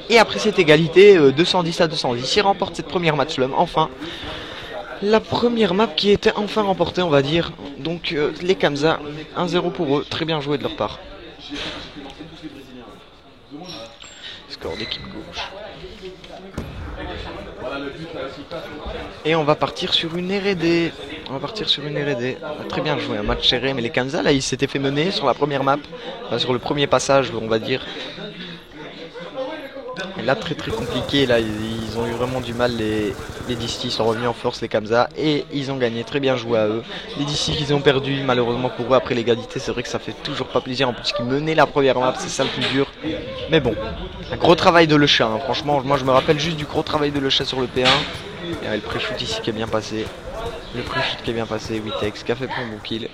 Et après cette égalité, 210 à 210, ils remportent cette première match-lum, enfin. La première map qui était enfin remportée, on va dire. Donc les Kamsa, 1-0 pour eux, très bien joué de leur part. Score d'équipe gauche. Et on va partir sur une R&D. Très bien joué, un match serré, mais les Kamsa là ils s'étaient fait mener sur la première map, sur le premier passage on va dire. Et là très compliqué, là ils ont eu vraiment du mal, les DC sont revenus en force, les Kamsa, et ils ont gagné, très bien joué à eux. Les DC qu'ils ont perdu malheureusement pour eux après l'égalité, c'est vrai que ça fait toujours pas plaisir, en plus qu'ils menaient la première map, c'est ça le plus dur. Mais bon, un gros travail de Le Chat, hein. Franchement moi je me rappelle juste du gros travail de Le Chat sur le P1. Et le pré-shoot ici qui est bien passé. Witex qui a fait pour un bon kill.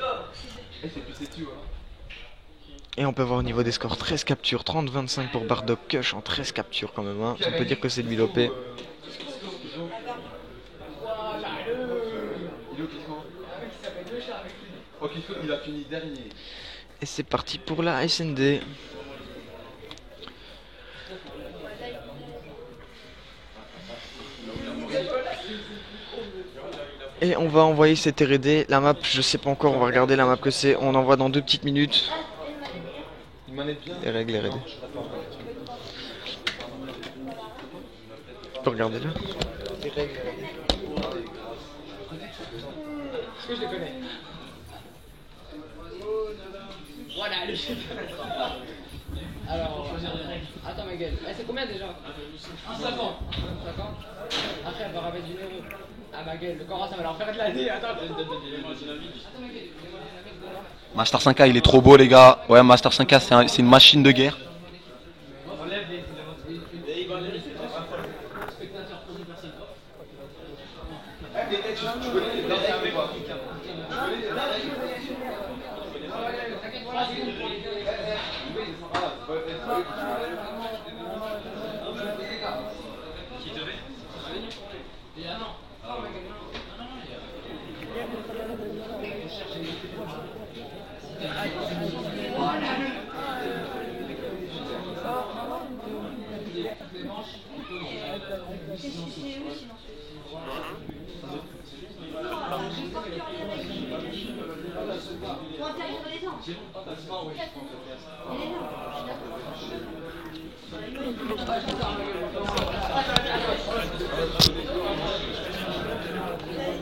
Et on peut voir au niveau des scores 13 captures, 30-25 pour Bardock, Kush en 13 captures quand même, hein. On peut dire que c'est lui l'OP. Il a fini dernier. Et c'est parti pour la SND. Et on va envoyer cette R&D. La map, je sais pas encore, on va regarder la map que c'est. On envoie dans 2 petites minutes. Les règles R&D. Tu peux regarder là. Les règles R&D. Est-ce que je les connais? Voilà le chef. Alors, on va choisir les règles. Attends ma gueule. C'est combien déjà? 50. 50. Après elle va rabattre du numéro. Ah ma gueule, le Cora ça va leur faire de l'année. Attends, Master 5K, il est trop beau, les gars. Ouais, Master 5K, c'est une machine de guerre.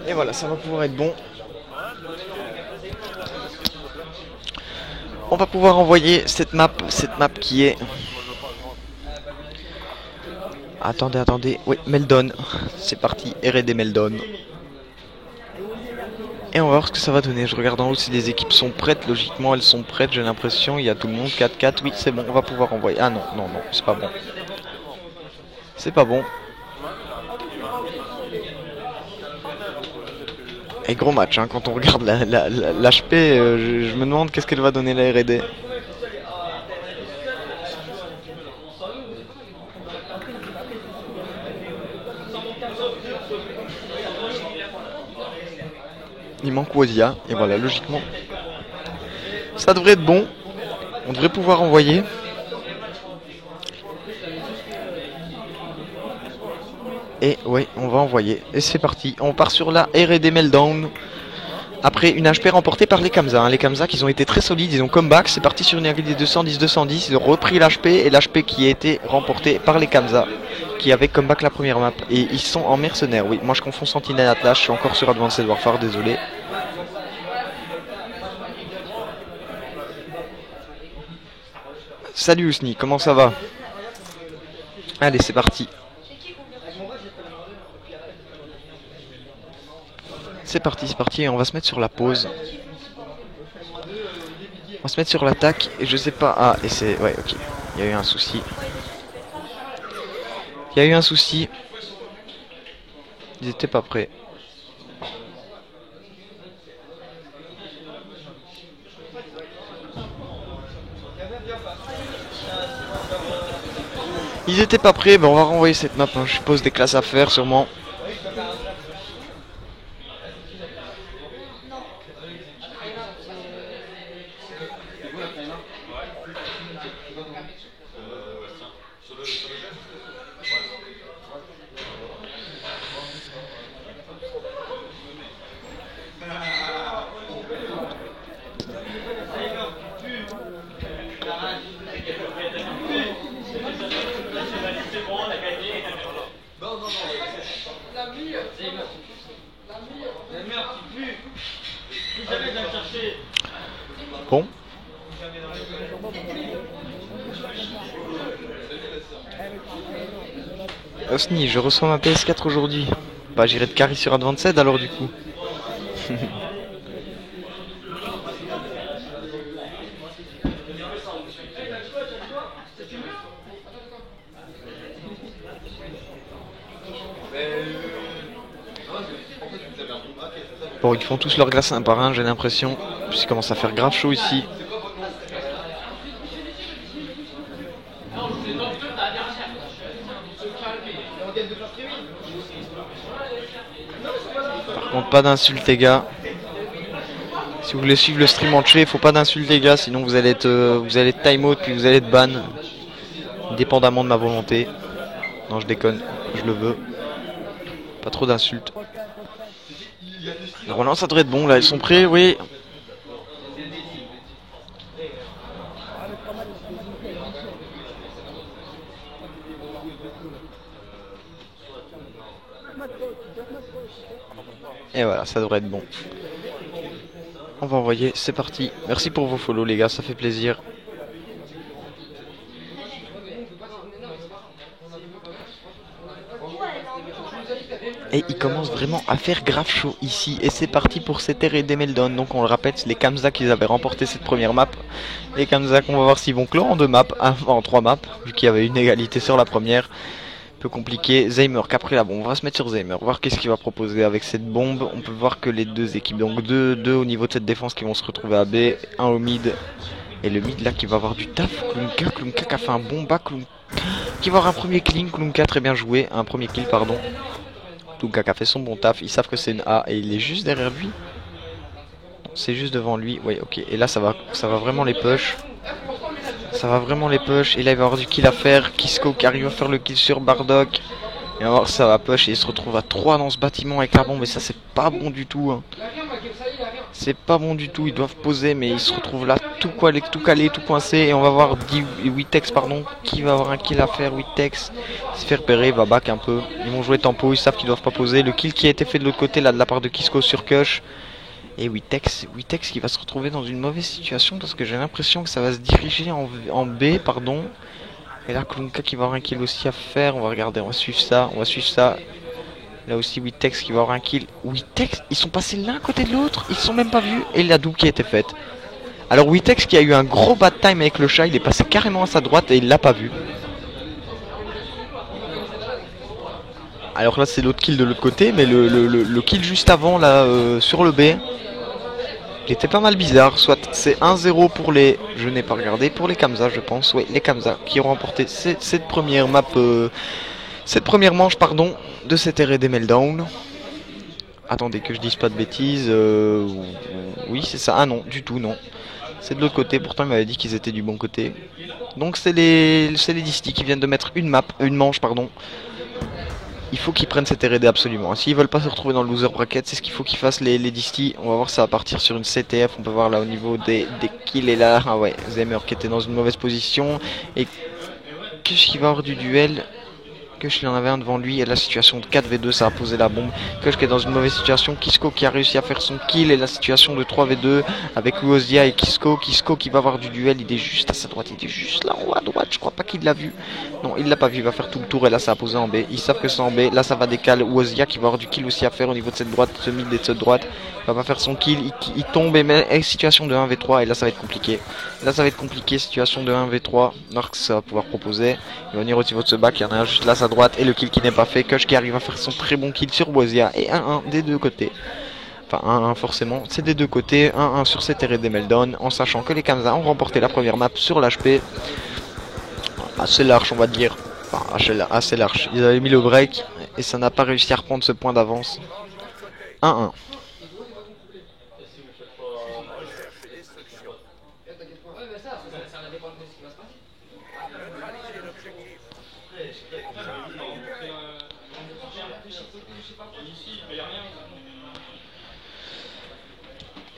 Et voilà, ça va pouvoir être bon. On va pouvoir envoyer cette map qui est... Attendez. Oui, Meldon. C'est parti, R&D Meldon. Et on va voir ce que ça va donner. Je regarde en haut si les équipes sont prêtes. Logiquement, elles sont prêtes, j'ai l'impression. Il y a tout le monde. 4-4, oui, c'est bon. On va pouvoir envoyer. Ah non, c'est pas bon. C'est pas bon. Et gros match, hein, quand on regarde l'HP, je me demande qu'est-ce qu'elle va donner la R&D. Il manque Wazia, et voilà, logiquement, ça devrait être bon. On devrait pouvoir envoyer. Et ouais, on va envoyer. Et c'est parti. On part sur la R&D Meltdown. Après une HP remportée par les Kamsa. Hein. Les Kamsa qui ont été très solides. Ils ont comeback. C'est parti sur une R&D 210-210. Ils ont repris l'HP. Et l'HP qui a été remporté par les Kamsa. Qui avait comeback la première map. Et ils sont en mercenaires. Oui, moi je confonds Sentinel Atlas. Je suis encore sur Advanced Warfare. Désolé. Salut Ousni, comment ça va? Allez, c'est parti. C'est parti, on va se mettre sur la pause. On va se mettre sur l'attaque, et je sais pas... Ah, et c'est... Ouais, ok. Il y a eu un souci. Ils étaient pas prêts. Ils étaient pas prêts, ben on va renvoyer cette map, hein. Je suppose des classes à faire sûrement. Bon. Osni, je reçois ma PS4 aujourd'hui. Bah j'irai de carry sur Advanced alors du coup. Bon, ils font tous leur glace un par un, j'ai l'impression. Puis il commence à faire grave chaud ici. Par contre, pas d'insultes les gars. Si vous voulez suivre le stream entier, il faut pas d'insultes les gars, sinon vous allez être time out puis vous allez être ban. Dépendamment de ma volonté. Non, je déconne, je le veux. Pas trop d'insultes. Normalement ça devrait être bon là, ils sont prêts, oui. Et voilà, ça devrait être bon. On va envoyer, c'est parti. Merci pour vos follow les gars, ça fait plaisir. Et il commence vraiment à faire grave chaud ici. Et c'est parti pour cette R&D Meldon. Donc on le répète, c'est les Kamsa qui avaient remporté cette première map. Les Kamsa qu'on va voir s'ils vont clore en 2 maps, en 3 maps, vu qu'il y avait une égalité sur la première. Peu compliqué. Zaymer qui a pris la bombe. On va se mettre sur Zaymer, voir qu'est-ce qu'il va proposer avec cette bombe. On peut voir que les deux équipes, donc deux au niveau de cette défense qui vont se retrouver à B, un au mid. Et le mid là qui va avoir du taf. Klunka qui a fait un bon back. Qui va avoir un premier clean. Klunka très bien joué. Un premier kill, pardon. Klunka qui a fait son bon taf. Ils savent que c'est une A et il est juste derrière lui. C'est juste devant lui. Ouais, ok. Et là ça va vraiment les push. Ça va vraiment les push. Et là il va avoir du kill à faire. Kisko qui arrive à faire le kill sur Bardock. Et on va voir ça va push. Et il se retrouve à 3 dans ce bâtiment avec la bombe. Et ça c'est pas bon du tout. Hein. C'est pas bon du tout. Ils doivent poser. Mais ils se retrouvent là tout calé, tout coincé. Et on va voir Witex pardon. Qui va avoir un kill à faire. Witex. Il se fait repérer. Il va back un peu. Ils vont jouer tempo. Ils savent qu'ils doivent pas poser. Le kill qui a été fait de l'autre côté là de la part de Kisko sur Kush. Et Witex qui va se retrouver dans une mauvaise situation parce que j'ai l'impression que ça va se diriger en B, pardon. Et là, Klunka qui va avoir un kill aussi à faire. On va regarder, on va suivre ça. Là aussi, Witex qui va avoir un kill. Witex, ils sont passés l'un à côté de l'autre. Ils se sont même pas vus. Et la double qui a été faite. Alors Witex qui a eu un gros bad time avec le chat. Il est passé carrément à sa droite et il l'a pas vu. Alors là, c'est l'autre kill de l'autre côté. Mais le kill juste avant, là, sur le B... Il était pas mal bizarre, soit c'est 1-0 pour les... Je n'ai pas regardé, pour les Kamsa je pense, oui, les Kamsa qui ont remporté cette première map, cette première manche, pardon, de cette R&D Meltdown. Attendez que je dise pas de bêtises, oui c'est ça, ah non, du tout non. C'est de l'autre côté, pourtant il m'avait dit qu'ils étaient du bon côté. Donc c'est les Disty qui viennent de mettre une manche, pardon. Il faut qu'ils prennent cette R&D absolument. S'ils veulent pas se retrouver dans le loser bracket, c'est ce qu'il faut qu'ils fassent les Disty. On va voir ça va partir sur une CTF. On peut voir là au niveau des kills et là. Ah ouais, Zaymer qui était dans une mauvaise position. Et Kush qui va avoir du duel. Kush il en avait un devant lui et la situation de 4v2 ça a posé la bombe. Kush qui est dans une mauvaise situation. Kisko qui a réussi à faire son kill et la situation de 3v2 avec Uozia et Kisko. Kisko qui va avoir du duel, il est juste à sa droite, il est juste là en haut à droite, je crois pas qu'il l'a vu. Non, il l'a pas vu, il va faire tout le tour et là ça a posé en B. Ils savent que c'est en B, là ça va décaler. Uozia qui va avoir du kill aussi à faire au niveau de cette droite, ce mid et de cette droite. Il va pas faire son kill, il tombe et met situation de 1v3 et là ça va être compliqué. Là ça va être compliqué, situation de 1v3. Norx ça va pouvoir proposer. Il va venir au niveau de ce back, il y en a un juste là à sa droite et le kill qui n'est pas fait. Kush qui arrive à faire son très bon kill sur Uozia et 1-1 des deux côtés. Enfin 1-1 forcément, c'est des deux côtés, 1-1 sur cette R&D Meltdown, en sachant que les Kamsa ont remporté la première map sur l'HP. Assez large on va dire, enfin assez large, ils avaient mis le break et ça n'a pas réussi à reprendre ce point d'avance. 1-1.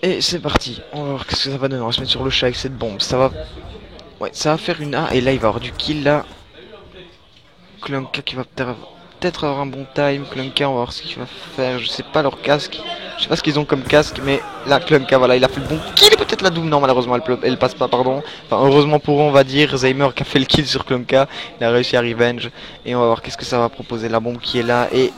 Et c'est parti, on va voir ce que ça va donner, on va se mettre sur le chat avec cette bombe, ça va... Ouais, ça va faire une A, et là il va avoir du kill là. Klunka qui va peut-être avoir un bon time, Klunka on va voir ce qu'il va faire, je sais pas leur casque. Je sais pas ce qu'ils ont comme casque, mais là Klunka voilà, il a fait le bon kill et peut-être la double, non malheureusement elle passe pas, pardon. Enfin heureusement pour eux on va dire, Zaymer qui a fait le kill sur Klunka, il a réussi à revenge. Et on va voir qu'est-ce que ça va proposer, la bombe qui est là et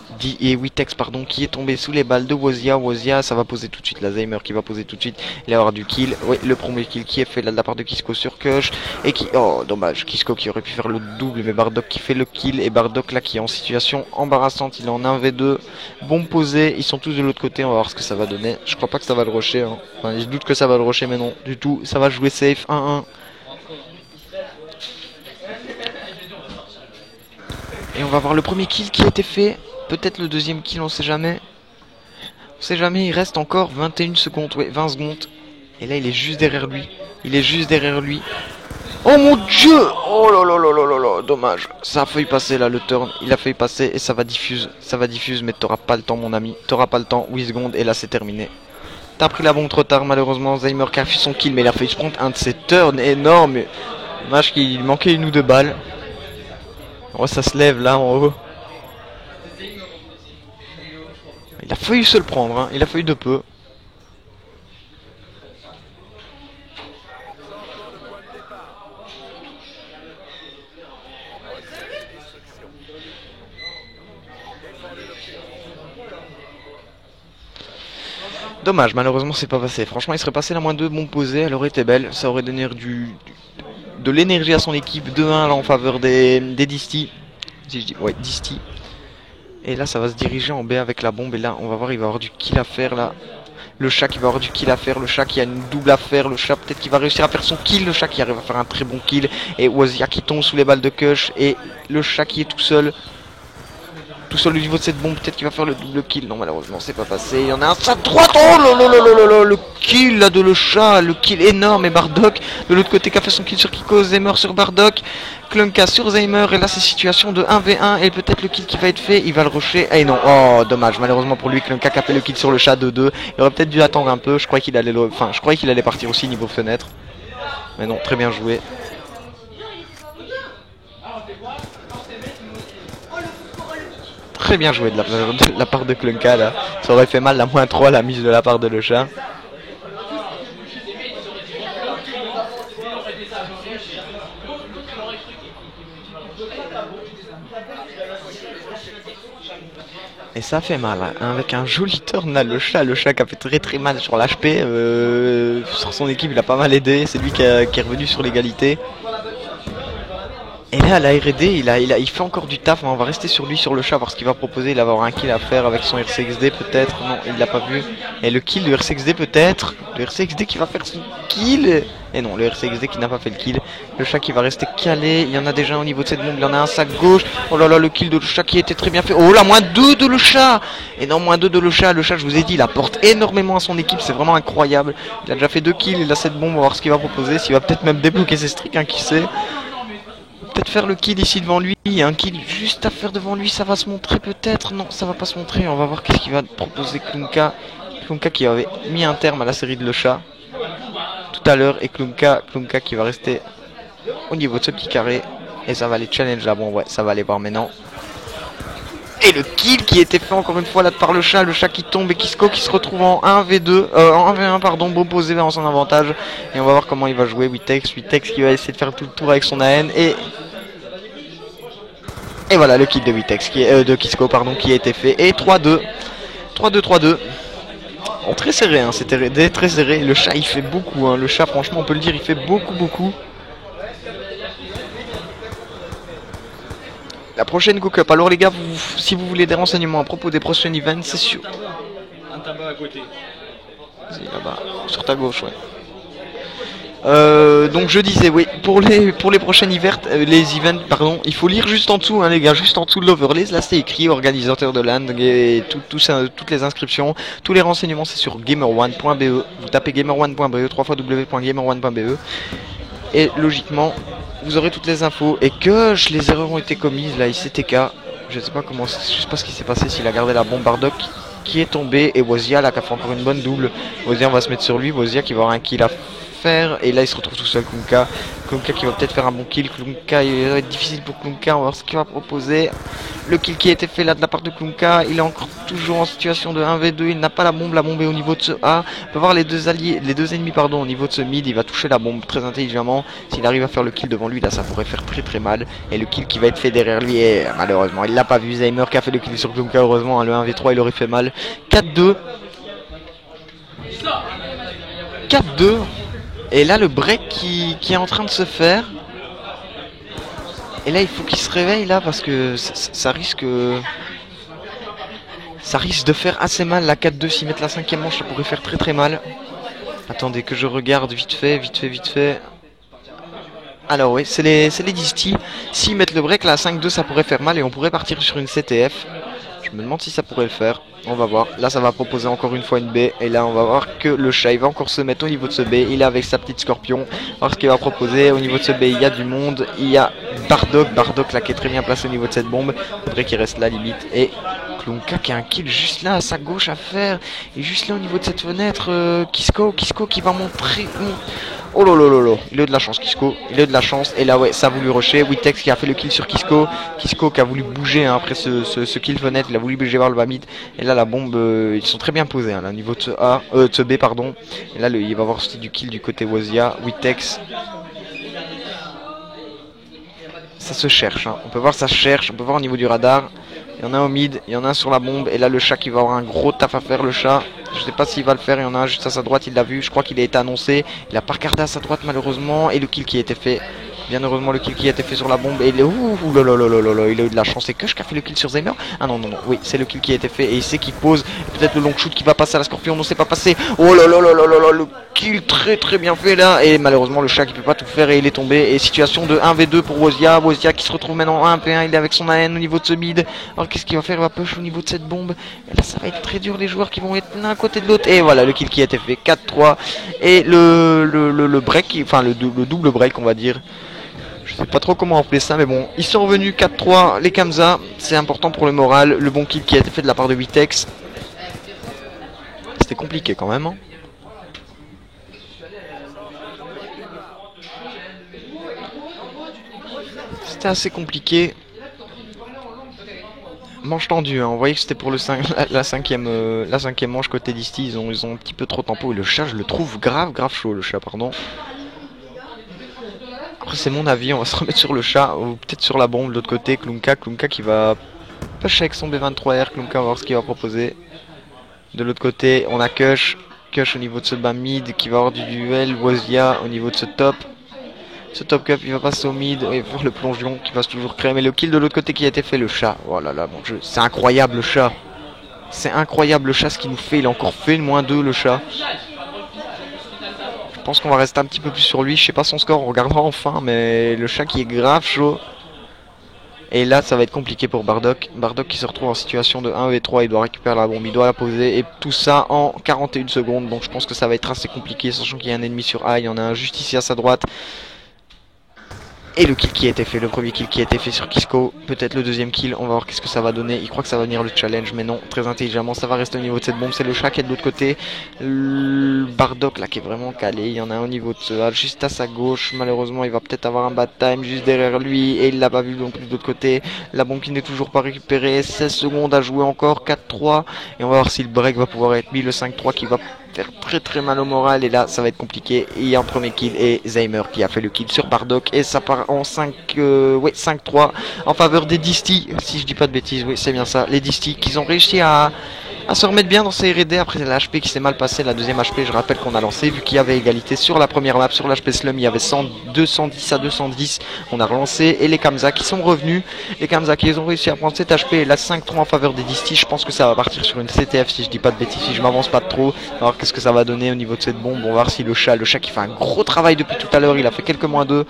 Witex pardon qui est tombé sous les balles de Uozia, ça va poser tout de suite, la Zaymer qui va poser tout de suite, il va avoir du kill, oui le premier kill qui est fait là de la part de Kisko sur Kush. Et qui, oh dommage, Kisko qui aurait pu faire le double mais Bardock qui fait le kill et Bardock là qui est en situation embarrassante, il est en 1v2, bombe posée, ils sont tous de l'autre côté, on va voir ce que ça va donner. Je crois pas que ça va le rusher, hein. Enfin, je doute que ça va le rusher, mais non, du tout. Ça va jouer safe, 1-1. Et on va voir le premier kill qui a été fait. Peut-être le deuxième kill, on sait jamais. On sait jamais, il reste encore 21 secondes, ouais, 20 secondes. Et là, il est juste derrière lui. Oh mon dieu! Oh là là là là là là, dommage. Ça a failli passer là, le turn. Il a failli passer et ça va diffuse. Mais t'auras pas le temps, mon ami. T'auras pas le temps, 8 secondes et là, c'est terminé. T'as pris la bombe trop tard, malheureusement. Zaymer qui a fait son kill, mais il a failli se prendre un de ses turns énormes. Dommage qu'il manquait une ou deux balles. Oh, ça se lève là en haut. Il a failli se le prendre, hein. Il a failli de peu. Dommage, malheureusement c'est pas passé. Franchement il serait passé la -2, bon posé, elle aurait été belle. Ça aurait donné de l'énergie à son équipe. 2-1 là en faveur des Disty. Si je dis, ouais, Disty. Et là ça va se diriger en B avec la bombe. Et là on va voir, il va avoir du kill à faire là. Le chat qui va avoir du kill à faire, le chat qui a une double à faire, le chat peut-être qui va réussir à faire son kill, le chat qui arrive à faire un très bon kill, et Wazia qui tombe sous les balles de Kush, et le chat qui est tout seul au niveau de cette bombe, peut-être qu'il va faire le double kill. Non, malheureusement c'est pas passé. Il y en a un ça droite, oh le kill là de le chat, le kill énorme, et Bardock de l'autre côté qui a fait son kill sur Kiko, Zaymer sur Bardock, Klunka sur Zaymer, et là c'est situation de 1v1, et peut-être le kill qui va être fait, il va le rusher, et non, oh dommage, malheureusement pour lui, Klunka qui a fait le kill sur le chat 2-2, il aurait peut-être dû attendre un peu, je croyais qu'il allait partir aussi niveau fenêtre, mais non, très bien joué. Très bien joué de la part de Klunka là. Ça aurait fait mal la -3 la mise de la part de le chat. Et ça fait mal, hein. Avec un joli turn là, le chat qui a fait très mal sur l'HP. Sur son équipe il a pas mal aidé, c'est lui qui est revenu sur l'égalité. Et là, la R&D, il fait encore du taf. On va rester sur lui, sur le chat, parce qu'il va proposer. Il va avoir un kill à faire avec son RCXD, peut-être. Non, il l'a pas vu. Et le kill de RCXD, peut-être. Le RCXD qui va faire son kill. Et non, le RCXD qui n'a pas fait le kill. Le chat qui va rester calé. Il y en a déjà au niveau de cette bombe. Il y en a un sac gauche. Oh là là, le kill de le chat qui était très bien fait. Oh là, -2 de le chat. Et non, -2 de le chat. Le chat, je vous ai dit, il apporte énormément à son équipe. C'est vraiment incroyable. Il a déjà fait 2 kills. Il a cette bombe. On va voir ce qu'il va proposer. S'il va peut-être même débloquer ses streaks, hein, qui sait. Peut-être faire le kill ici devant lui, il y a un kill juste à faire devant lui, ça va se montrer peut-être, non ça va pas se montrer, on va voir qu'est-ce qu'il va proposer Klunka qui avait mis un terme à la série de le chat tout à l'heure, et Klunka qui va rester au niveau de ce petit carré, et ça va aller challenge là, bon ouais ça va aller voir maintenant. Et le kill qui était fait encore une fois là par le chat qui tombe, et Kisko qui se retrouve en 1v2, en 1v1 pardon, beau posé en son avantage, et on va voir comment il va jouer. Witex qui va essayer de faire tout le tour avec son AN, et voilà le kill de Witex de Kisko pardon, qui a été fait, et 3-2. Bon, très serré, hein, c'était très serré. Le chat il fait beaucoup, hein. Le chat franchement on peut le dire, il fait beaucoup. La prochaine Go Cup. Alors les gars, si vous voulez des renseignements à propos des prochains events, c'est sûr. Un tabac à côté. C'est là-bas, sur ta gauche, ouais. Donc je disais, oui, pour les prochains events, pardon, il faut lire juste en dessous, hein, les gars, juste en dessous de l'overlay, là c'est écrit organisateur de LAN, et toutes les inscriptions, tous les renseignements c'est sur gamer1.be. Vous tapez gamer1.be, www.gamer1.be, et logiquement vous aurez toutes les infos. Et que les erreurs ont été commises là, ICTK, je sais pas ce qui s'est passé, s'il a gardé la bombe. Bardock qui est tombé, et Wazia là qui a fait encore une bonne double. Wazia, on va se mettre sur lui, Wazia qui va avoir un kill à faire, et là il se retrouve tout seul. Klunka qui va peut-être faire un bon kill. Klunka, il va être difficile pour Klunka, on va voir ce qu'il va proposer. Le kill qui a été fait là de la part de Klunka, il est encore toujours en situation de 1v2, il n'a pas la bombe est au niveau de ce A. On peut voir les deux ennemis pardon, au niveau de ce mid, il va toucher la bombe très intelligemment. S'il arrive à faire le kill devant lui, là ça pourrait faire très mal. Et le kill qui va être fait derrière lui, et malheureusement il l'a pas vu. Zaymer qui a fait le kill sur Klunka, heureusement, hein, le 1v3 il aurait fait mal. 4-2. Et là le break qui est en train de se faire. Et là il faut qu'il se réveille là, parce que ça risque de faire assez mal. La 4-2, s'ils mettent la 5ème manche, ça pourrait faire très mal. Attendez que je regarde vite fait. Alors oui, c'est les Disty. S'ils mettent le break là à 5-2, ça pourrait faire mal, et on pourrait partir sur une CTF. Je me demande si ça pourrait le faire. On va voir. Là ça va proposer encore une fois une B, et là on va voir que le chat il va encore se mettre au niveau de ce B. Il est avec sa petite scorpion. Alors ce qu'il va proposer au niveau de ce B, il y a du monde. Il y a Bardock là qui est très bien placé au niveau de cette bombe. Faudrait qu'il reste là limite. Et Klunka qui a un kill juste là à sa gauche à faire. Et juste là au niveau de cette fenêtre, Kisko qui va montrer. Oh lolo, il a eu de la chance Kisko, et là ouais ça a voulu rusher. Witex qui a fait le kill sur Kisko qui a voulu bouger, hein, après ce kill fenêtre, il a voulu bouger vers le bas mid, et là la bombe, ils sont très bien posés, hein, là, au niveau de ce B pardon, et là il va y avoir aussi du kill du côté Wazia. Witex, ça se cherche, hein. On peut voir ça se cherche, on peut voir au niveau du radar, Il y en a un au mid, il y en a un sur la bombe. Et là, le chat qui va avoir un gros taf à faire, le chat. Je sais pas s'il va le faire. Il y en a un juste à sa droite, il l'a vu. Je crois qu'il a été annoncé. Il a pas regardé à sa droite, malheureusement. Et le kill qui a été fait. Bien heureusement, le kill qui a été fait sur la bombe. Et il est. Ouh là, il a eu de la chance. C'est Kush qui a fait le kill sur Zaymer. Ah non, oui, c'est le kill qui a été fait. Et il sait qu'il pose. Peut-être le long shoot qui va passer à la Scorpion. Non, c'est pas passé. Oh là, le kill très bien fait là. Et malheureusement, le chat qui peut pas tout faire. Et il est tombé. Et situation de 1v2 pour Wozia. Wozia qui se retrouve maintenant en 1v1. Il est avec son AN au niveau de ce mid. Alors qu'est-ce qu'il va faire? Il va push au niveau de cette bombe. Et là, ça va être très dur. Les joueurs qui vont être l'un à côté de l'autre. Et voilà, le kill qui a été fait. 4-3. Et le break, enfin le double break, on va dire. Je sais pas trop comment appeler ça, mais bon, ils sont revenus 4-3, les Kamsa, c'est important pour le moral, le bon kill qui a été fait de la part de Witex. C'était compliqué quand même, hein. C'était assez compliqué. Manche tendue, hein. On voyait que c'était pour le la cinquième manche côté d'Isti, ils ont un petit peu trop tempo, et le chat, je le trouve grave chaud, le chat, pardon. Après c'est mon avis, on va se remettre sur le chat, ou peut-être sur la bombe de l'autre côté, Klunka qui va push avec son B23R, Klunka va voir ce qu'il va proposer. De l'autre côté, on a Kush au niveau de ce bas mid qui va avoir du duel, Wozia au niveau de ce top. Ce top cup, il va passer au mid et faire le plongeon qui va toujours créer. Mais le kill de l'autre côté qui a été fait, le chat. Oh là là, mon jeu, c'est incroyable le chat. C'est incroyable le chat ce qu'il nous fait, il a encore fait une -2 le chat. Je pense qu'on va rester un petit peu plus sur lui, je sais pas son score, on regardera enfin, mais le chat qui est grave chaud. Et là ça va être compliqué pour Bardock. Bardock qui se retrouve en situation de 1v3, il doit récupérer la bombe, il doit la poser, et tout ça en 41 secondes, donc je pense que ça va être assez compliqué, sachant qu'il y a un ennemi sur A, il y en a un juste ici à sa droite. Et le kill qui a été fait, le premier kill qui a été fait sur Kisco, peut-être le deuxième kill, on va voir qu'est-ce que ça va donner. Il croit que ça va venir le challenge, mais non, très intelligemment, ça va rester au niveau de cette bombe. C'est le chat qui est de l'autre côté, le Bardock là qui est vraiment calé, il y en a un au niveau de ce hall, juste à sa gauche. Malheureusement, il va peut-être avoir un bad time juste derrière lui, et il l'a pas vu non plus de l'autre côté. La bombe qui n'est toujours pas récupérée, 16 secondes à jouer encore, 4-3, et on va voir si le break va pouvoir être mis, le 5-3 qui va faire très mal au moral, et là ça va être compliqué. Et il y a un premier kill et Zaymer qui a fait le kill sur Bardock, et ça part en 5-3 en faveur des Disty, si je dis pas de bêtises. Oui, c'est bien ça, les Disty qui ont réussi à se remettre bien dans ces R&D après la HP qui s'est mal passée. La deuxième HP, je rappelle qu'on a lancé, vu qu'il y avait égalité sur la première map, sur l'HP Slum il y avait 210 à 210, on a relancé. Et les Kamsa qui sont revenus, les Kamsa qui ont réussi à prendre cette HP, et la 5-3 en faveur des Disty. Je pense que ça va partir sur une CTF si je dis pas de bêtises, si je m'avance pas trop. Alors qu'est-ce que ça va donner au niveau de cette bombe, on va voir si le chat qui fait un gros travail depuis tout à l'heure, il a fait quelques -2.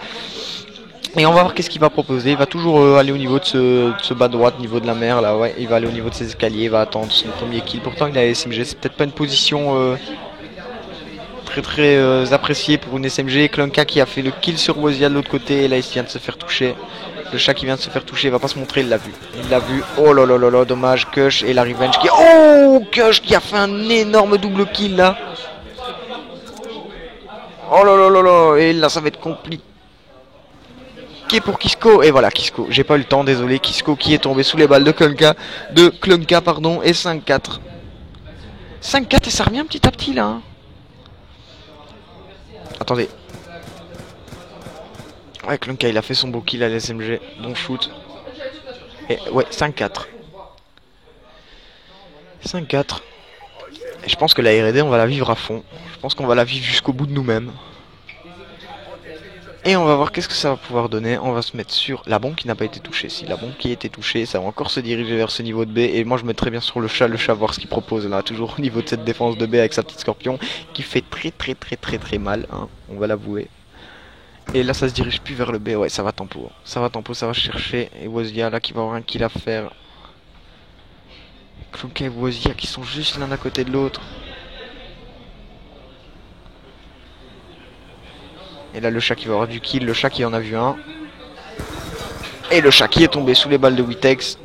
Et on va voir qu'est-ce qu'il va proposer. Il va toujours aller au niveau de ce bas droite, niveau de la mer là, ouais. Il va aller au niveau de ses escaliers, il va attendre son premier kill. Pourtant il a SMG, c'est peut-être pas une position très appréciée pour une SMG. Klunka qui a fait le kill sur Wozia de l'autre côté, et là il vient de se faire toucher. Le chat qui vient de se faire toucher, il va pas se montrer, il l'a vu. Il l'a vu. Oh là là là là, dommage. Kush et la revenge qui... Oh, Kush qui a fait un énorme double kill là. Oh là là là là. Et là ça va être compliqué pour Kisco. Et voilà Kisco, j'ai pas eu le temps, désolé. Kisco qui est tombé sous les balles de Klunka pardon, et 5-4. 5-4 et ça revient petit à petit là, hein. Attendez. Ouais, Klunka il a fait son beau kill à l'SMG, bon shoot. Et ouais, 5-4. 5-4. Et je pense que la R&D on va la vivre à fond. Je pense qu'on va la vivre jusqu'au bout de nous-mêmes. Et on va voir qu'est-ce que ça va pouvoir donner. On va se mettre sur la bombe qui n'a pas été touchée. Si la bombe qui a été touchée, ça va encore se diriger vers ce niveau de B. Et moi je me mettrai bien sur le chat voir ce qu'il propose là. Toujours au niveau de cette défense de B avec sa petite Scorpion qui fait très mal, hein, on va l'avouer. Et là ça se dirige plus vers le B. Ouais, ça va tempo. Ça va chercher. Et Wozia là qui va avoir un kill à faire. Klunka et Wozia qui sont juste l'un à côté de l'autre. Et là le chat qui va avoir du kill, le chat qui en a vu un. Et le chat qui est tombé sous les balles de Witex.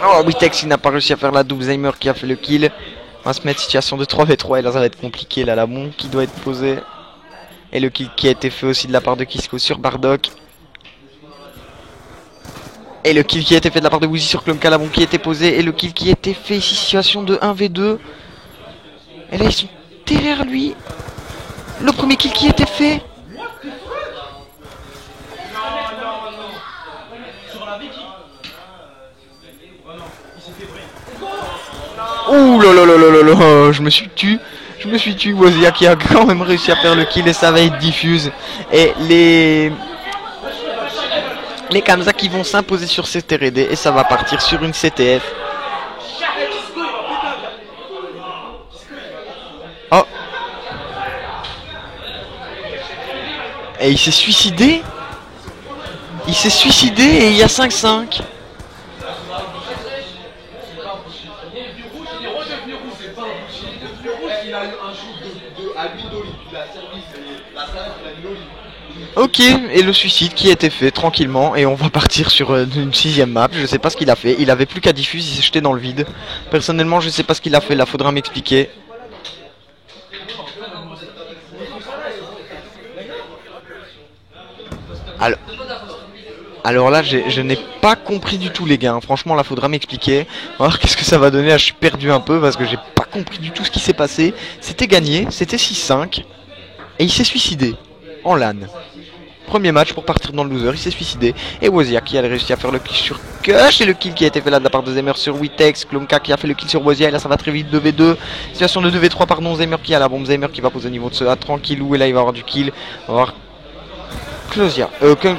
Oh, Witex il n'a pas réussi à faire la double, Zaymer qui a fait le kill. On va se mettre situation de 3v3 et là ça va être compliqué, là la bombe qui doit être posée. Et le kill qui a été fait aussi de la part de Kisco sur Bardock. Et le kill qui a été fait de la part de Woozy sur Klunka, la bombe qui a été posée. Et le kill qui a été fait ici, situation de 1v2. Et là ils sont derrière lui. Le premier kill qui a été fait. Ouh là là là là là là, je me suis tué. Je me suis tué. Wozia qui a quand même réussi à faire le kill et ça va être diffuse. Et les Kamsa qui vont s'imposer sur cette R&D et ça va partir sur une CTF. Oh. Et il s'est suicidé. Il s'est suicidé et il y a 5-5. Ok, et le suicide qui a été fait tranquillement et on va partir sur une 6ème map. Je sais pas ce qu'il a fait, il avait plus qu'à diffuser, il s'est jeté dans le vide. Personnellement je sais pas ce qu'il a fait, là faudra m'expliquer. Alors là je n'ai pas compris du tout les gars, franchement là faudra m'expliquer. On va voir qu'est-ce que ça va donner, là, je suis perdu un peu parce que j'ai pas compris du tout ce qui s'est passé. C'était gagné, c'était 6-5 et il s'est suicidé en LAN. Premier match pour partir dans le loser, il s'est suicidé. Et Wozia qui a réussi à faire le kill sur Kush. Et le kill qui a été fait là de la part de Zemer sur Witex. Klumka qui a fait le kill sur Wozia. Et là ça va très vite, 2v2. Situation de 2v3, pardon. Zemer qui a la bombe. Zemer qui va poser au niveau de ce A tranquillou. Et là il va avoir du kill. On va voir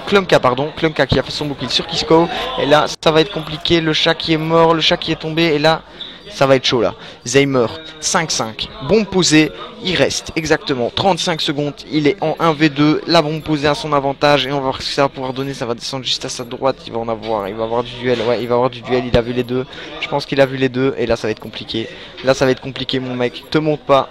Klumka, pardon. Klumka qui a fait son beau kill sur Kisko. Et là ça va être compliqué. Le chat qui est mort, le chat qui est tombé. Et là ça va être chaud là. Zeimer, 5-5. Bombe posée. Il reste exactement 35 secondes. Il est en 1v2. La bombe posée à son avantage. Et on va voir ce que ça va pouvoir donner. Ça va descendre juste à sa droite. Il va en avoir. Il va avoir du duel. Ouais, il va avoir du duel. Il a vu les deux. Je pense qu'il a vu les deux. Et là ça va être compliqué. Là ça va être compliqué mon mec. Te monte pas.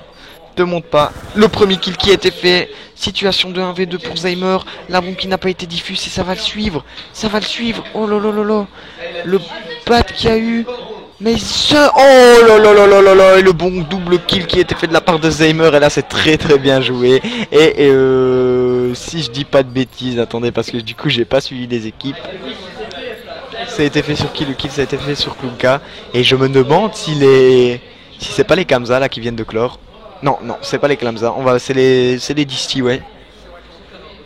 Te monte pas. Le premier kill qui a été fait. Situation de 1v2 pour Zeimer. La bombe qui n'a pas été diffuse. Et ça va le suivre. Ça va le suivre. Oh là là là là. Le bat qu'il y a eu. Mais ça... Oh là là là là là là. Et le bon double kill qui a été fait de la part de Zeimer. Et là c'est très très bien joué. Et si je dis pas de bêtises, attendez parce que du coup j'ai pas suivi les équipes. Ça a été fait sur qui le kill? Ça a été fait sur Klumka. Et je me demande si c'est pas les Kamsa là qui viennent de clore. Non, non, c'est pas les Kamsa. C'est les Disty, ouais.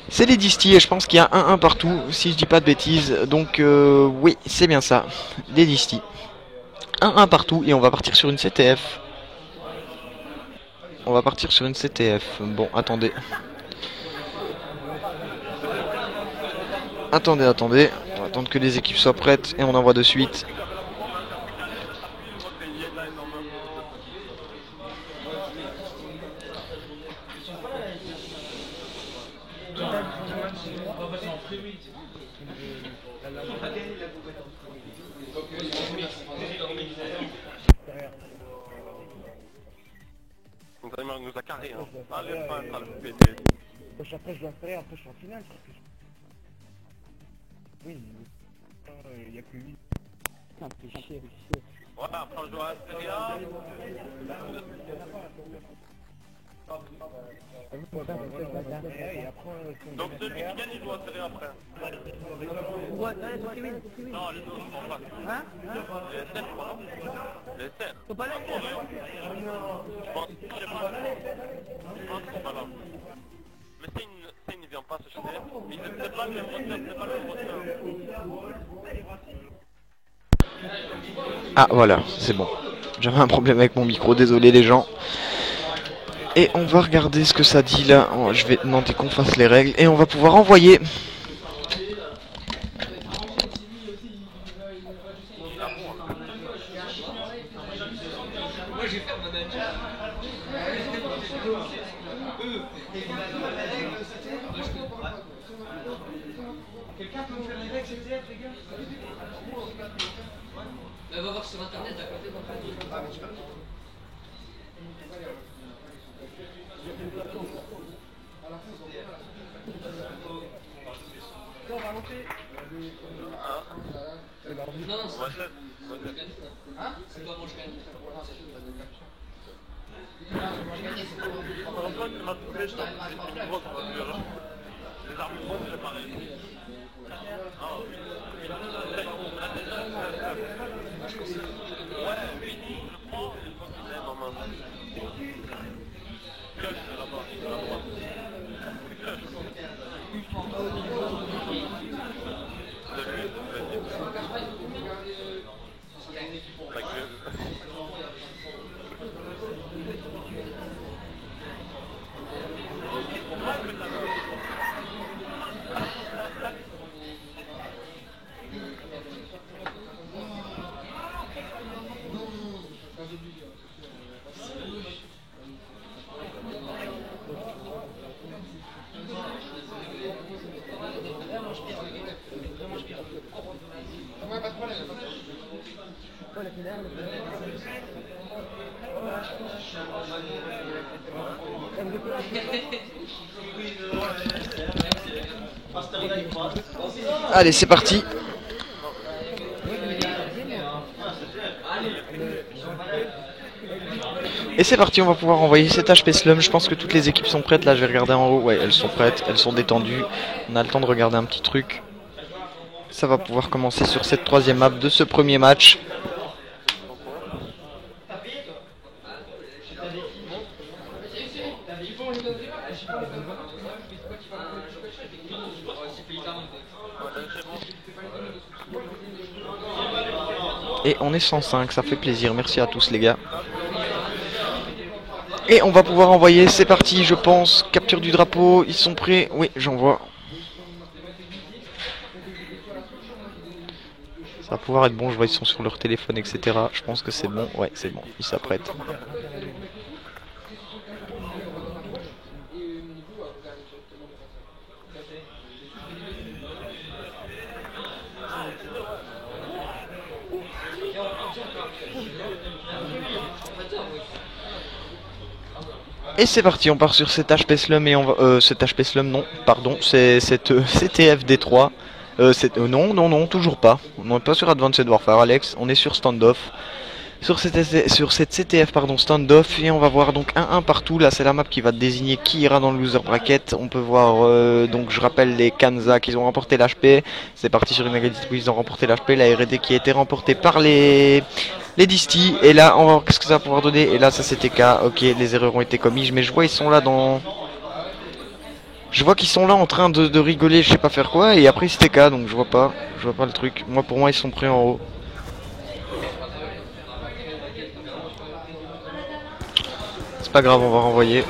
C'est les Disty et je pense qu'il y a 1-1 partout, si je dis pas de bêtises. Donc oui, c'est bien ça. Les Disty. 1-1 partout et on va partir sur une CTF. On va partir sur une CTF. Bon, attendez. Attendez. On va attendre que les équipes soient prêtes et on envoie de suite. Il nous a carré, hein. Arrête pas de le péter. Après je dois faire, après je suis en finale. Oui, il n'y a que 8. Putain, c'est chier. Voilà, après je dois à Serie A. Donc celui qui gagne il doit à Serie A après. Non, les autres sont pas. Hein? Les SR, je crois. Les SR. Faut pas les SR. Je pense que c'est pas là. Mais c'est il ne vient pas se chercher. C'est pas le même roster, c'est pas le même roster. Ah voilà, c'est bon. J'avais un problème avec mon micro, désolé les gens. Et on va regarder ce que ça dit là. Je vais demander qu'on fasse les règles et on va pouvoir envoyer. Quelqu'un peut me faire les règles CTF, les gars? On va voir sur internet à côté de non, non, c'est hein? C'est toi, moi je gagne. Les arbitres vont préparer. Ouais, oui, je prends, je pense qu'il est dans ma main. Cache là-bas, à la droite. Allez, c'est parti. Et c'est parti, on va pouvoir envoyer cet HP Slum. Je pense que toutes les équipes sont prêtes. Là, je vais regarder en haut. Ouais, elles sont prêtes, elles sont détendues. On a le temps de regarder un petit truc. Ça va pouvoir commencer sur cette troisième map de ce premier match. Et on est 105, ça fait plaisir. Merci à tous les gars. Et on va pouvoir envoyer, c'est parti je pense. Capture du drapeau, ils sont prêts. Oui, j'envoie. Ça va pouvoir être bon, je vois ils sont sur leur téléphone, etc. Je pense que c'est bon, ouais c'est bon, ils s'apprêtent. Et c'est parti, on part sur cet HP Slum et on va... cet HP Slum, non, pardon, c'est cette CTF D3. Non, toujours pas. On n'est pas sur Advanced Warfare, Alex. On est sur Standoff. Sur cette CTF, pardon, Standoff. Et on va voir donc 1-1 partout. Là, c'est la map qui va désigner qui ira dans le loser bracket. On peut voir, donc je rappelle les Kanza qui ont remporté l'HP. C'est parti sur une égalité où ils ont remporté l'HP. La R&D qui a été remportée par les Disty. Et là, on va voir qu'est-ce que ça va pouvoir donner. Et là, ça c'était K. Ok, les erreurs ont été commises. Mais je vois, ils sont là dans... Je vois qu'ils sont là en train de rigoler, je sais pas faire quoi, et après c'était K, donc je vois pas le truc. Moi, pour moi, ils sont prêts en haut. C'est pas grave, on va renvoyer.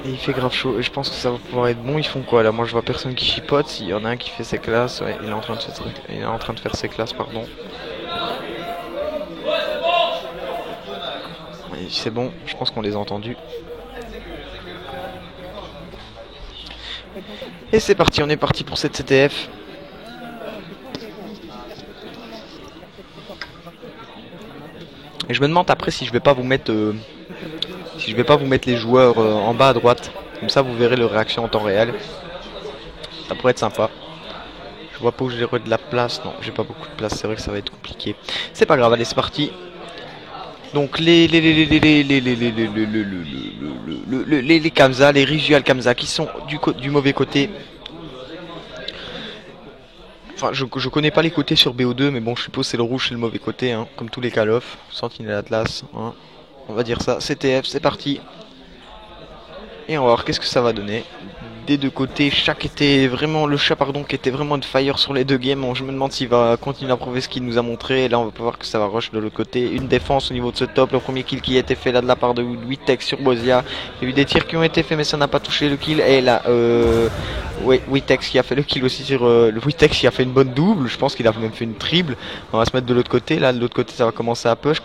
Et il fait grave chaud et je pense que ça va pouvoir être bon. Ils font quoi là? Moi je vois personne qui chipote. S'il y en a un qui fait ses classes, ouais, il est en train de faire ses classes, pardon. C'est bon, je pense qu'on les a entendus. Et c'est parti, on est parti pour cette CTF. Et je me demande après si je vais pas vous mettre les joueurs en bas à droite. Comme ça vous verrez leur réaction en temps réel. Ça pourrait être sympa. Je vois pas où j'ai de la place. Non, j'ai pas beaucoup de place, c'est vrai que ça va être compliqué. C'est pas grave, allez c'est parti. Donc les Kamza, les Risual Kamza qui sont du mauvais côté. Enfin, je connais pas les côtés sur BO2, mais bon, je suppose c'est le rouge, c'est le mauvais côté, hein, comme tous les Call of. Sentinel Atlas, hein, on va dire ça. CTF, c'est parti. Et on va voir qu'est-ce que ça va donner. Des deux côtés, le chat qui était vraiment de fire sur les deux games. Bon, je me demande s'il va continuer à prouver ce qu'il nous a montré. Et là, on va voir que ça va rush de l'autre côté. Une défense au niveau de ce top. Le premier kill qui a été fait là de la part de Witex sur Bozia. Il y a eu des tirs qui ont été faits, mais ça n'a pas touché le kill. Et là, ouais, Witex qui a fait le kill aussi sur le Witex qui a fait une bonne double. Je pense qu'il a même fait une triple. On va se mettre de l'autre côté. Là, de l'autre côté, ça va commencer à push.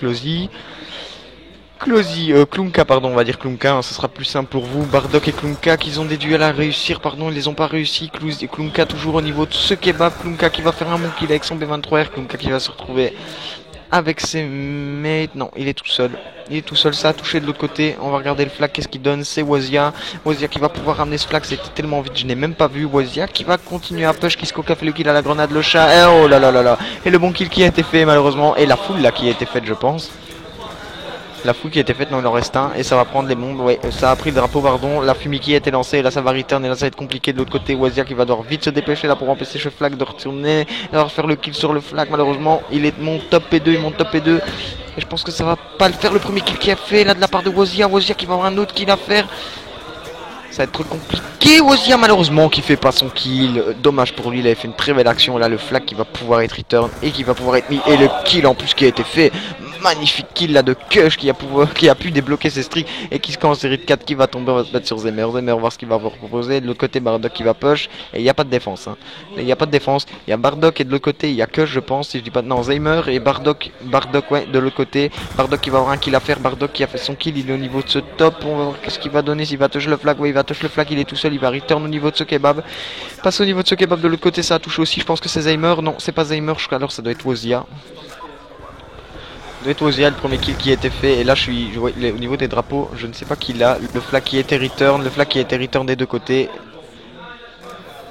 Klunka, pardon, on va dire Klunka, hein, ce sera plus simple pour vous. Bardock et Klunka qui ont des duels à réussir, pardon, ils les ont pas réussi. Klunka toujours au niveau de ce kebab. Klunka qui va faire un bon kill avec son B23R. Klunka qui va se retrouver avec ses mates. Non, il est tout seul. Il est tout seul, ça a touché de l'autre côté. On va regarder le flag, qu'est-ce qu'il donne. C'est Wazia. Wazia qui va pouvoir ramener ce flag, c'était tellement vite, je n'ai même pas vu. Wazia qui va continuer à push. Kisko qui a fait le kill à la grenade, le chat. Et oh là là là là. Et le bon kill qui a été fait malheureusement. Et la foule là qui a été faite, je pense. La foule qui a été faite, non, il en reste un. Et ça va prendre les bombes. Ouais, ça a pris le drapeau, pardon. La fumée qui a été lancée. Et là, ça va return. Et là, ça va être compliqué de l'autre côté. Wazia qui va devoir vite se dépêcher là pour empêcher ce flag de retourner. Et alors faire le kill sur le flag. Malheureusement, il est mon top P2. Il monte top P2. Et je pense que ça va pas le faire. Le premier kill qui a fait là de la part de Wazia. Wazia qui va avoir un autre kill à faire. Ça va être trop compliqué. Wazia malheureusement qui fait pas son kill. Dommage pour lui. Il avait fait une très belle action. Là, le flag qui va pouvoir être return. Et qui va pouvoir être mis. Et le kill en plus qui a été fait. magnifique kill là de Kush qui a pu débloquer ses streaks et qui se en série de 4 qui va tomber, on va se battre sur Zemer. Zemer, voir ce qu'il va vous proposer. De l'autre côté, Bardock qui va push et il n'y a pas de défense. Hein. Il n'y a pas de défense. Il y a Bardock et de l'autre côté, il y a Kush, je pense. Si je dis pas de non, Zemer et Bardock, ouais, de l'autre côté. Bardock qui va avoir un kill à faire. Bardock qui a fait son kill, il est au niveau de ce top. On va voir qu'est-ce qu'il va donner. S'il va toucher le flag, ouais, il va toucher le flag, il est tout seul. Il va return au niveau de ce kebab. Passe au niveau de ce kebab de l'autre côté, ça a touché aussi. Je pense que c'est Zemer. Non, c'est pas Zemer. Alors ça doit être Wozia. De Wozia, le premier kill qui a été fait, et là je vois, au niveau des drapeaux, je ne sais pas qui l'a, le flag qui a été return, des deux côtés.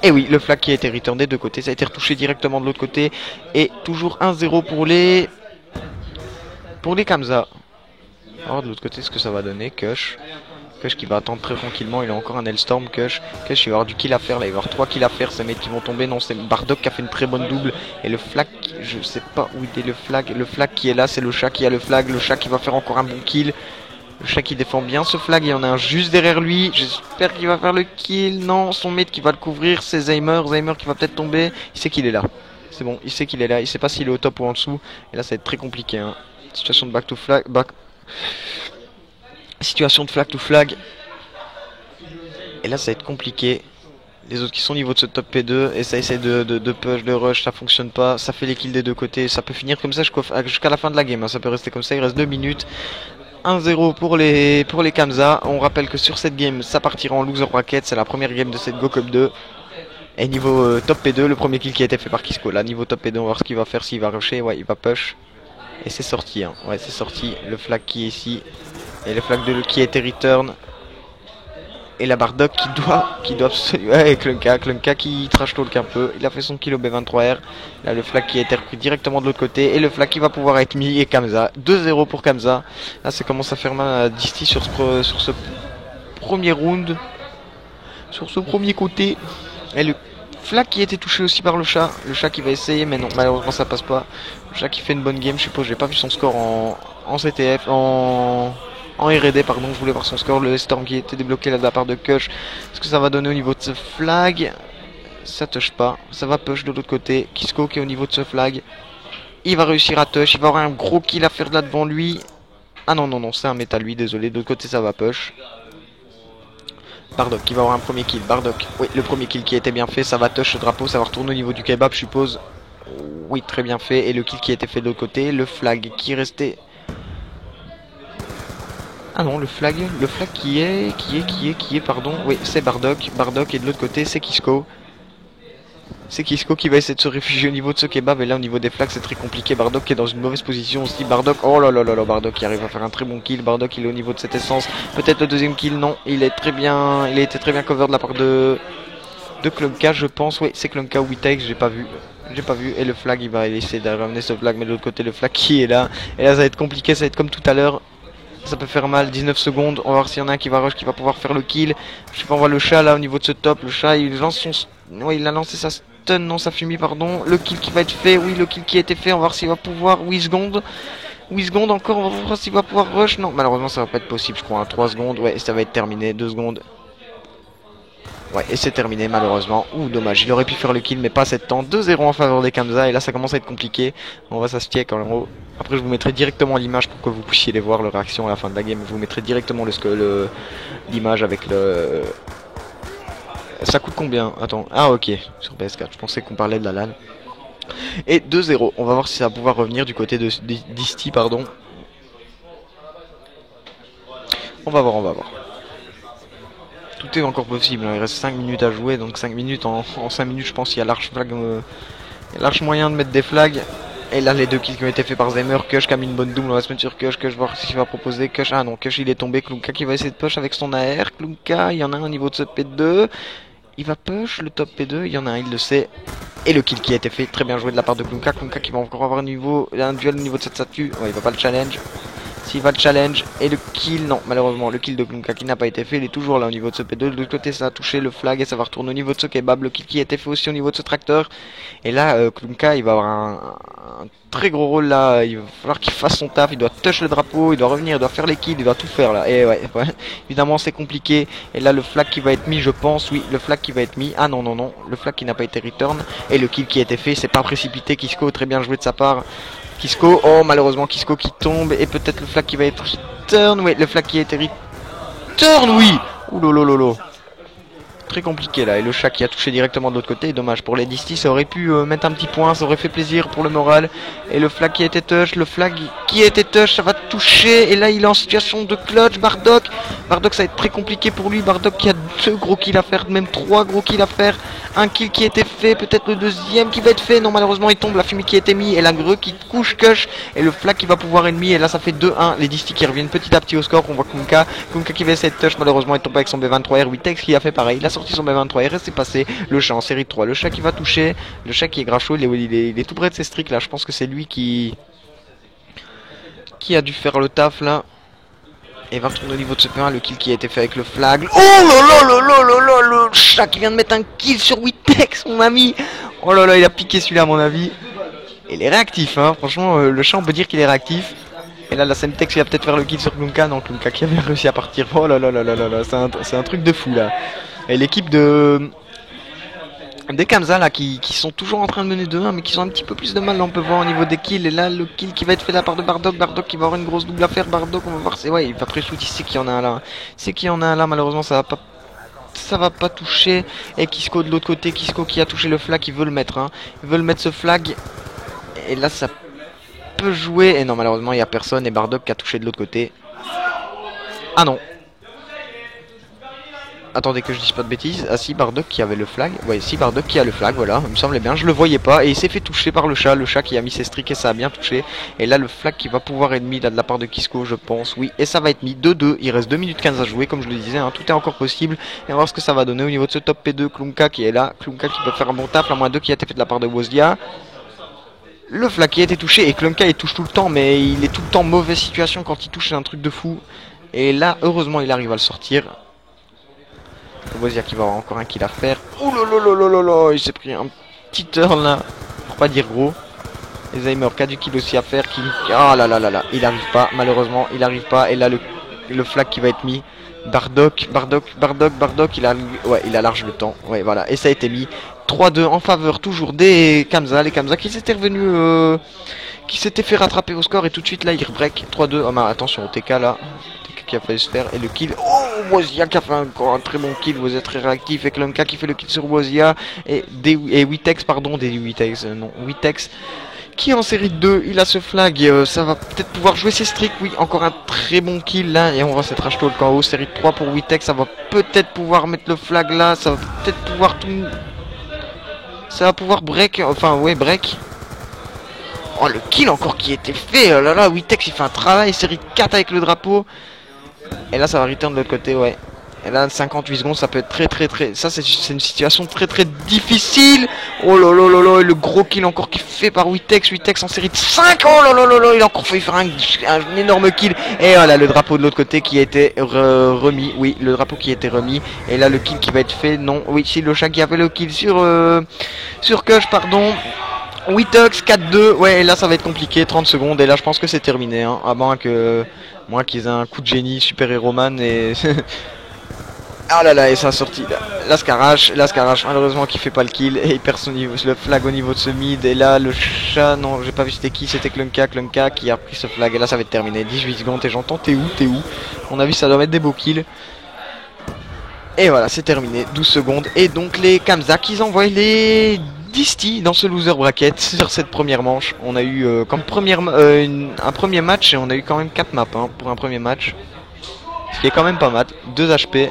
Et oui, le flag qui a été return des deux côtés, ça a été retouché directement de l'autre côté, et toujours 1-0 pour les Kamsa. Alors de l'autre côté, ce que ça va donner, Kush qui va attendre très tranquillement, il a encore un Hellstorm, Kush il va avoir du kill à faire, là il va avoir 3 kills à faire, ces mecs qui vont tomber, non c'est Bardock qui a fait une très bonne double, et le flag, je sais pas où il est le flag qui est là, c'est le chat qui a le flag qui va faire encore un bon kill, le chat qui défend bien ce flag, il y en a un juste derrière lui, j'espère qu'il va faire le kill, non, son mate qui va le couvrir, c'est Zemer qui va peut-être tomber, il sait qu'il est là, c'est bon, il sait qu'il est là, il sait pas s'il est au top ou en dessous, et là ça va être très compliqué, hein. Situation de situation de flag to flag. Et là ça va être compliqué. Les autres qui sont au niveau de ce top P2 et ça essaie de push, de rush, ça fonctionne pas. Ça fait les kills des deux côtés. Ça peut finir comme ça jusqu'à la fin de la game. Hein. Ça peut rester comme ça. Il reste 2 minutes. 1-0 pour les Kamsa. On rappelle que sur cette game ça partira en loser bracket. C'est la première game de cette Go Cup 2. Et niveau top P2, le premier kill qui a été fait par Kisco. Là niveau top P2 on va voir ce qu'il va faire. S'il va rusher. Ouais il va push. Et c'est sorti. Hein. Ouais c'est sorti. Le flag qui est ici. Et le flag qui a été return. Et la Bardock qui doit absolument... Ouais, Klunka qui trash talk un peu. Il a fait son kill au B23R. Là le flag qui a été repris directement de l'autre côté. Et le flag qui va pouvoir être mis et Kamsa. 2-0 pour Kamsa. Là ça commence à faire mal à Disty sur ce premier round. Sur ce premier côté. Et le flag qui a été touché aussi par le chat. Le chat qui va essayer mais non malheureusement ça passe pas. Le chat qui fait une bonne game je suppose. J'ai pas vu son score en CTF. En R&D pardon, je voulais voir son score, le Storm qui était débloqué là de la part de Kush. Est-ce que ça va donner au niveau de ce flag? Ça touche pas, ça va push de l'autre côté. Kisco qui est au niveau de ce flag. Il va réussir à touch, il va avoir un gros kill à faire là devant lui. Ah non, c'est un métal lui, désolé, de l'autre côté ça va push. Bardock qui va avoir un premier kill, Bardock, oui le premier kill qui a été bien fait, ça va touch le drapeau, ça va retourner au niveau du kebab je suppose. Oui très bien fait, et le kill qui a été fait de l'autre côté, le flag qui restait... Ah non, le flag qui est, pardon, oui, c'est Bardock, et de l'autre côté, c'est Kisco. C'est Kisco qui va essayer de se réfugier au niveau de ce kebab, et là, au niveau des flags, c'est très compliqué. Bardock qui est dans une mauvaise position aussi. Bardock, oh là là, Bardock qui arrive à faire un très bon kill. Bardock, il est au niveau de cette essence. Peut-être le deuxième kill, non, il a été très bien cover de la part de Klunka, je pense. Oui, c'est Klunka ou Witex, j'ai pas vu. Et le flag, il va essayer de ramener ce flag, mais de l'autre côté, le flag qui est là. Et là, ça va être compliqué, ça va être comme tout à l'heure. Ça peut faire mal, 19 secondes, on va voir s'il y en a un qui va rush, qui va pouvoir faire le kill. Je sais pas, on voit le chat là au niveau de ce top, le chat il lance son... Ouais, il a lancé sa stun, non sa fumée pardon. Le kill qui va être fait, oui le kill qui a été fait, on va voir s'il va pouvoir, 8 secondes encore, on va voir s'il va pouvoir rush. Non, malheureusement ça va pas être possible je crois, 3 secondes, ouais ça va être terminé, 2 secondes. Ouais, et c'est terminé malheureusement. Ouh, dommage, il aurait pu faire le kill mais pas assez de temps. 2-0 en faveur des Kamsa et là ça commence à être compliqué. On va s'astiek en haut. Après je vous mettrai directement l'image pour que vous puissiez les voir leur réaction à la fin de la game. Je vous mettrai directement l'image avec le... Ça coûte combien? Attends, ah ok, sur PS4, je pensais qu'on parlait de la LAN. Et 2-0, on va voir si ça va pouvoir revenir du côté de Disty, pardon. On va voir. Tout est encore possible, hein. Il reste 5 minutes à jouer, donc 5 minutes, en 5 minutes je pense qu'il y a large moyen de mettre des flags. Et là les deux kills qui ont été faits par Zemer, Kush qui a mis une bonne double, on va se mettre sur Kush, voir ce qu'il va proposer, Kush, ah non, Kush il est tombé, Klunka qui va essayer de push avec son AR, Klunka, il y en a un au niveau de ce P2, il va push le top P2, il y en a un, il le sait, et le kill qui a été fait, très bien joué de la part de Klunka qui va encore avoir un duel au niveau de cette statue, ouais il va pas le challenge. S'il va le challenge et le kill, non malheureusement le kill de Klunka qui n'a pas été fait, il est toujours là au niveau de ce P2, de l'autre côté ça a touché le flag et ça va retourner au niveau de ce kebab, le kill qui a été fait aussi au niveau de ce tracteur, et là Klunka il va avoir un très gros rôle là, il va falloir qu'il fasse son taf, il doit touch le drapeau, il doit revenir, il doit faire les kills, il doit tout faire là, et ouais. Évidemment c'est compliqué, et là le flag qui va être mis je pense, oui le flag qui va être mis, ah non, le flag qui n'a pas été return, et le kill qui a été fait, c'est pas précipité, Kisco très bien joué de sa part. Kisco, oh malheureusement Kisco qui tombe et peut-être le flag qui va être return, oui le flag qui a été return, oui. Oulolololo. Très compliqué là, et le chat qui a touché directement de l'autre côté, dommage pour les Disty, ça aurait pu mettre un petit point, ça aurait fait plaisir pour le moral, et le flag qui a été touch, le flag qui a été touch, ça va toucher, et là il est en situation de clutch, Bardock, Bardock ça va être très compliqué pour lui, Bardock qui a 2 gros kills à faire, même 3 gros kills à faire, un kill qui a été fait, peut-être le deuxième qui va être fait, non malheureusement il tombe, la fumée qui a été mise, et la greu qui couche Kush, et le flag qui va pouvoir ennemi, et là ça fait 2-1, les Disty qui reviennent petit à petit au score, on voit Kunka qui va essayer de touch, malheureusement il tombe avec son B23R, 8X qui a fait pareil, il a sorti son B23R et c'est passé, le chat en série de 3, le chat qui va toucher, le chat qui est grave chaud, il est tout près de ses streaks là, je pense que c'est lui qui a dû faire le taf là. Et va retourner au niveau de ce P1, le kill qui a été fait avec le flag. Oh là là là là là là, le chat qui vient de mettre un kill sur 8X, mon ami. Oh là là, il a piqué celui-là à mon avis. Il est réactif, hein, franchement, le chat on peut dire qu'il est réactif. Et là, la Semtex il va peut-être faire le kill sur Klunka, non, Klunka qui avait réussi à partir. Oh là là là là là là, c'est un truc de fou là. Et l'équipe des Kamza là qui sont toujours en train de mener 2-1 mais qui ont un petit peu plus de mal là, on peut voir au niveau des kills, et là le kill qui va être fait de la part de Bardock, Bardock qui va avoir une grosse double affaire, Bardock on va voir, c'est ouais il va très shoot, il sait qu'il y en a un là, c'est qu'il y en a un là, malheureusement ça va pas toucher, et Kisco de l'autre côté, Kisco qui a touché le flag, il veut le mettre, hein. Il veut le mettre ce flag, et là ça peut jouer, et non malheureusement il y a personne, et Bardock qui a touché de l'autre côté, ah non. Attendez que je dise pas de bêtises. Ah si, Bardock qui avait le flag. Ouais, si, Bardock qui a le flag, voilà. Il me semblait bien, je le voyais pas. Et il s'est fait toucher par le chat qui a mis ses streaks et ça a bien touché. Et là, le flag qui va pouvoir être mis là de la part de Kisco, je pense. Oui, et ça va être mis 2-2. Il reste 2 minutes 15 à jouer, comme je le disais. Hein. Tout est encore possible. Et on va voir ce que ça va donner au niveau de ce top P2. Klunka qui est là. Klunka qui peut faire un bon taf. La moins 2 qui a été fait de la part de Wozlia. Le flag qui a été touché. Et Klunka il touche tout le temps. Mais il est tout le temps mauvaise situation quand il touche. C'est un truc de fou. Et là, heureusement, il arrive à le sortir. Wozlia qui va avoir encore un kill à refaire. Oh là là là là là là, il s'est pris un petit turn là, pour pas dire gros. Et Zaymer qui a du kill aussi à faire. Qui... oh là là là là, il arrive pas, malheureusement, il arrive pas. Et là le flag qui va être mis. Bardock, il a large le temps. Ouais, voilà, et ça a été mis 3-2 en faveur toujours des Kamza. Les Kamza qui s'étaient revenus, qui s'étaient fait rattraper au score. Et tout de suite là, il break 3-2. Oh, mais attention au TK là. Qui a failli se faire, et le kill, oh Wozlia qui a fait encore un très bon kill, Wozlia très réactif, et Klunka qui fait le kill sur Wozlia, et 8X pardon, des 8X, non 8X qui est en série de 2, il a ce flag, ça va peut-être pouvoir jouer ses streaks, oui, encore un très bon kill là, et on voit cette trash talk en haut, série de 3 pour 8X, ça va peut-être pouvoir mettre le flag là, ça va peut-être pouvoir tout, ça va pouvoir break, enfin ouais break. Oh le kill encore qui était fait, oh là là, 8X il fait un travail, série de 4 avec le drapeau. Et là ça va return de l'autre côté, ouais. Et là 58 secondes ça peut être très ça c'est une situation très difficile. Oh là là là là, et le gros kill encore qui fait par 8X en série de 5. Oh là là là là, il a encore failli faire un énorme kill. Et voilà le drapeau de l'autre côté qui a été remis. Oui, le drapeau qui a été remis. Et là le kill qui va être fait, non. Oui, c'est le chat qui a fait le kill sur Kush, pardon. 8X 4-2, ouais, et là ça va être compliqué, 30 secondes, et là je pense que c'est terminé, hein, à moins que moi qu'ils aient un coup de génie super héroman et... ah là là, et ça a sorti, Lascarache, malheureusement qui fait pas le kill, et il perd son niveau, le flag au niveau de ce mid, et là le chat, non j'ai pas vu c'était qui, c'était Klunka qui a pris ce flag, et là ça va être terminé, 18 secondes, et j'entends t'es où, à mon avis ça doit mettre des beaux kills. Et voilà, c'est terminé, 12 secondes, et donc les Kamza qui envoient les... Disty dans ce loser bracket sur cette première manche. On a eu comme un premier match, et on a eu quand même 4 maps hein, pour un premier match, ce qui est quand même pas mal. 2 HP.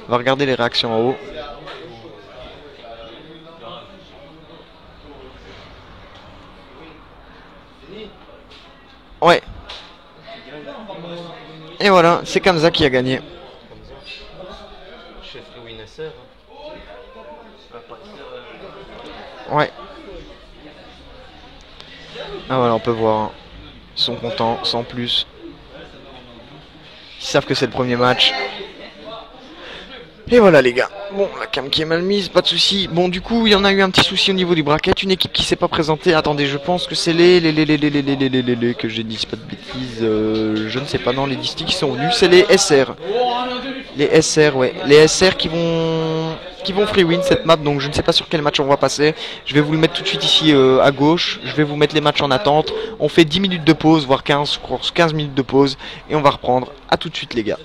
On va regarder les réactions en haut. Ouais. Et voilà, c'est Kamza qui a gagné. Ouais. Ah voilà, on peut voir. Hein. Ils sont contents, sans plus. Ils savent que c'est le premier match. Et voilà les gars. Bon, la cam qui est mal mise, pas de souci. Bon, du coup, il y en a eu un petit souci au niveau du bracket. Une équipe qui s'est pas présentée. Attendez, je pense que c'est les que j'ai dit pas de bêtises. Je ne sais pas, non, les Disty qui sont venus, c'est les SR. Les SR, ouais. Les SR qui vont qui vont free win cette map, donc je ne sais pas sur quel match on va passer. Je vais vous le mettre tout de suite ici à gauche. Je vais vous mettre les matchs en attente. On fait 10 minutes de pause, voire 15 minutes de pause, et on va reprendre. À tout de suite les gars.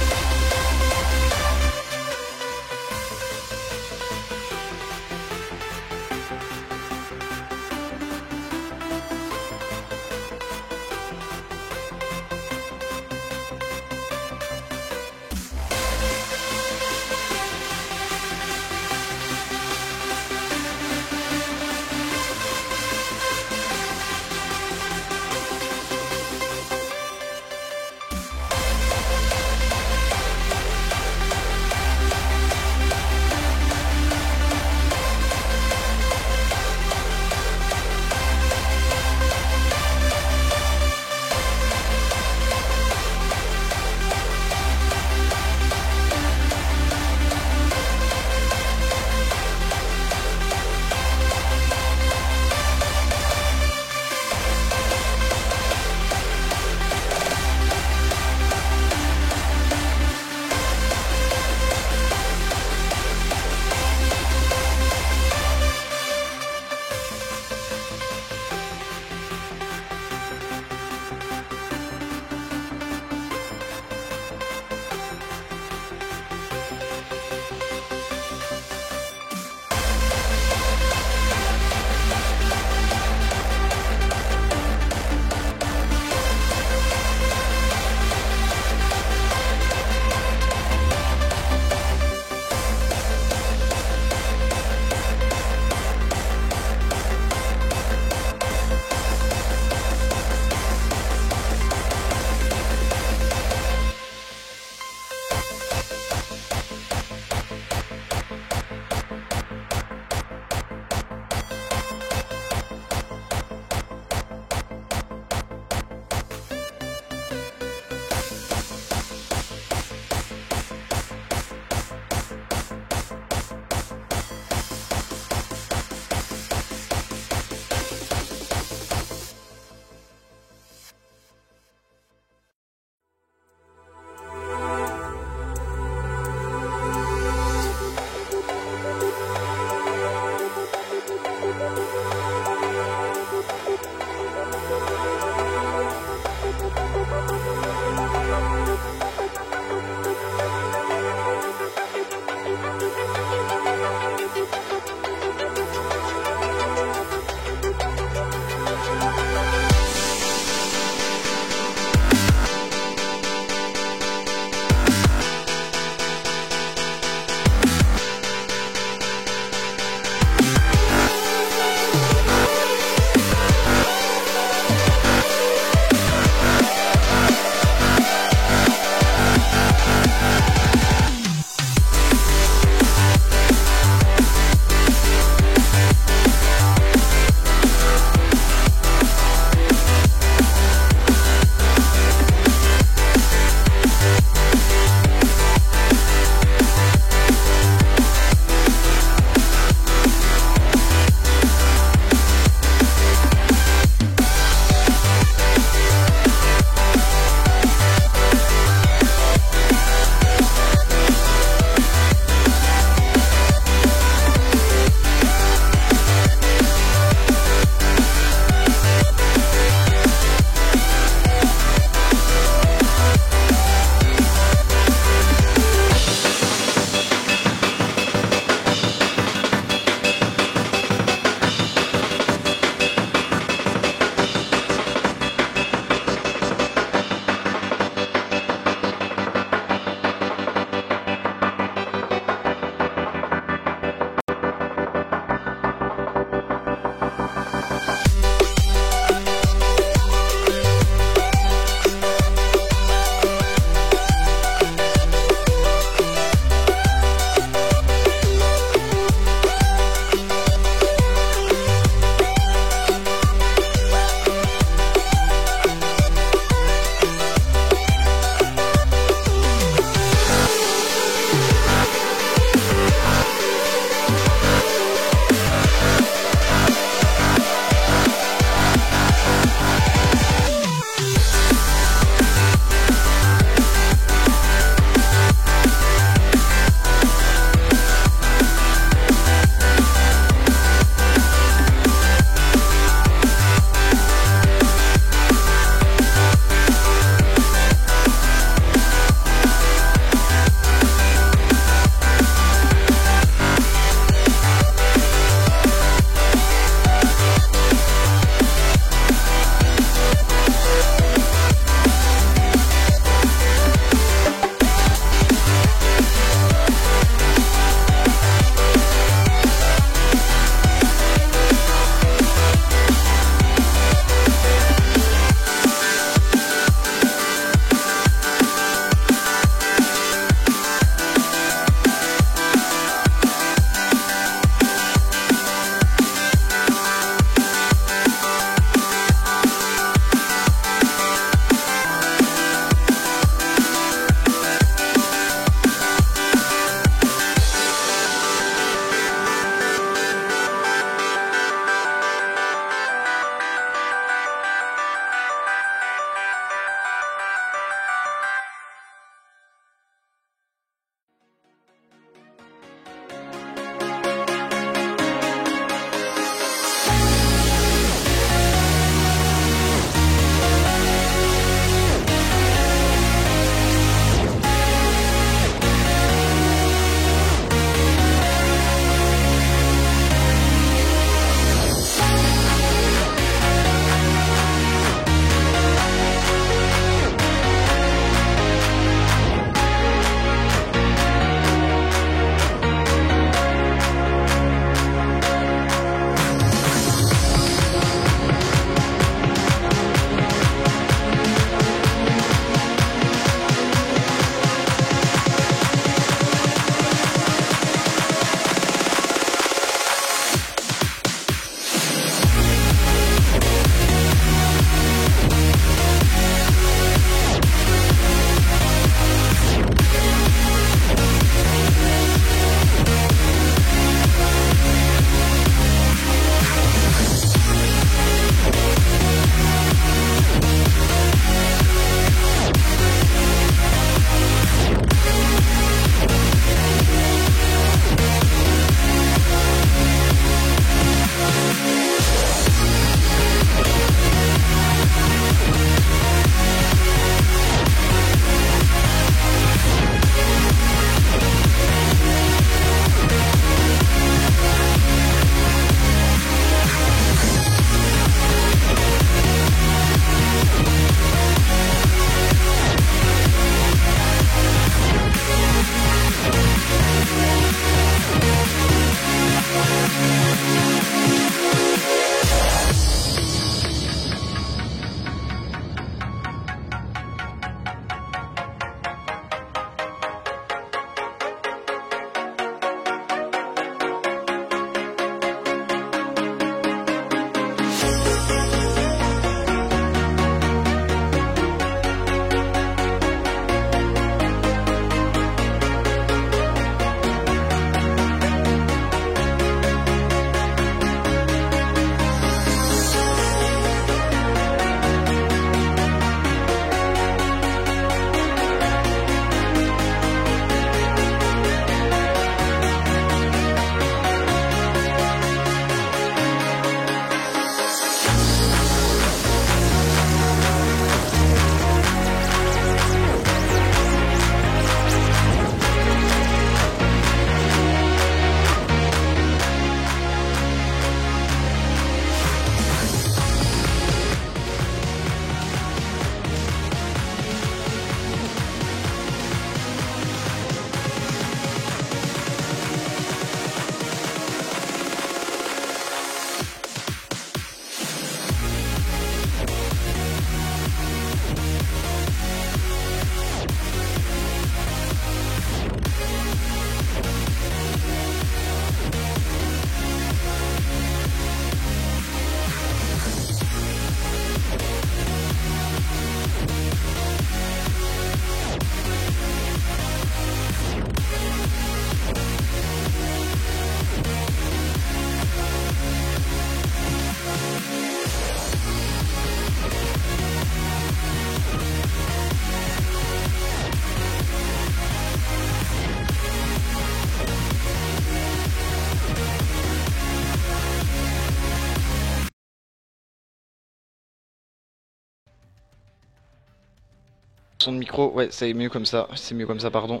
Son de micro, ouais, c'est mieux comme ça. C'est mieux comme ça, pardon.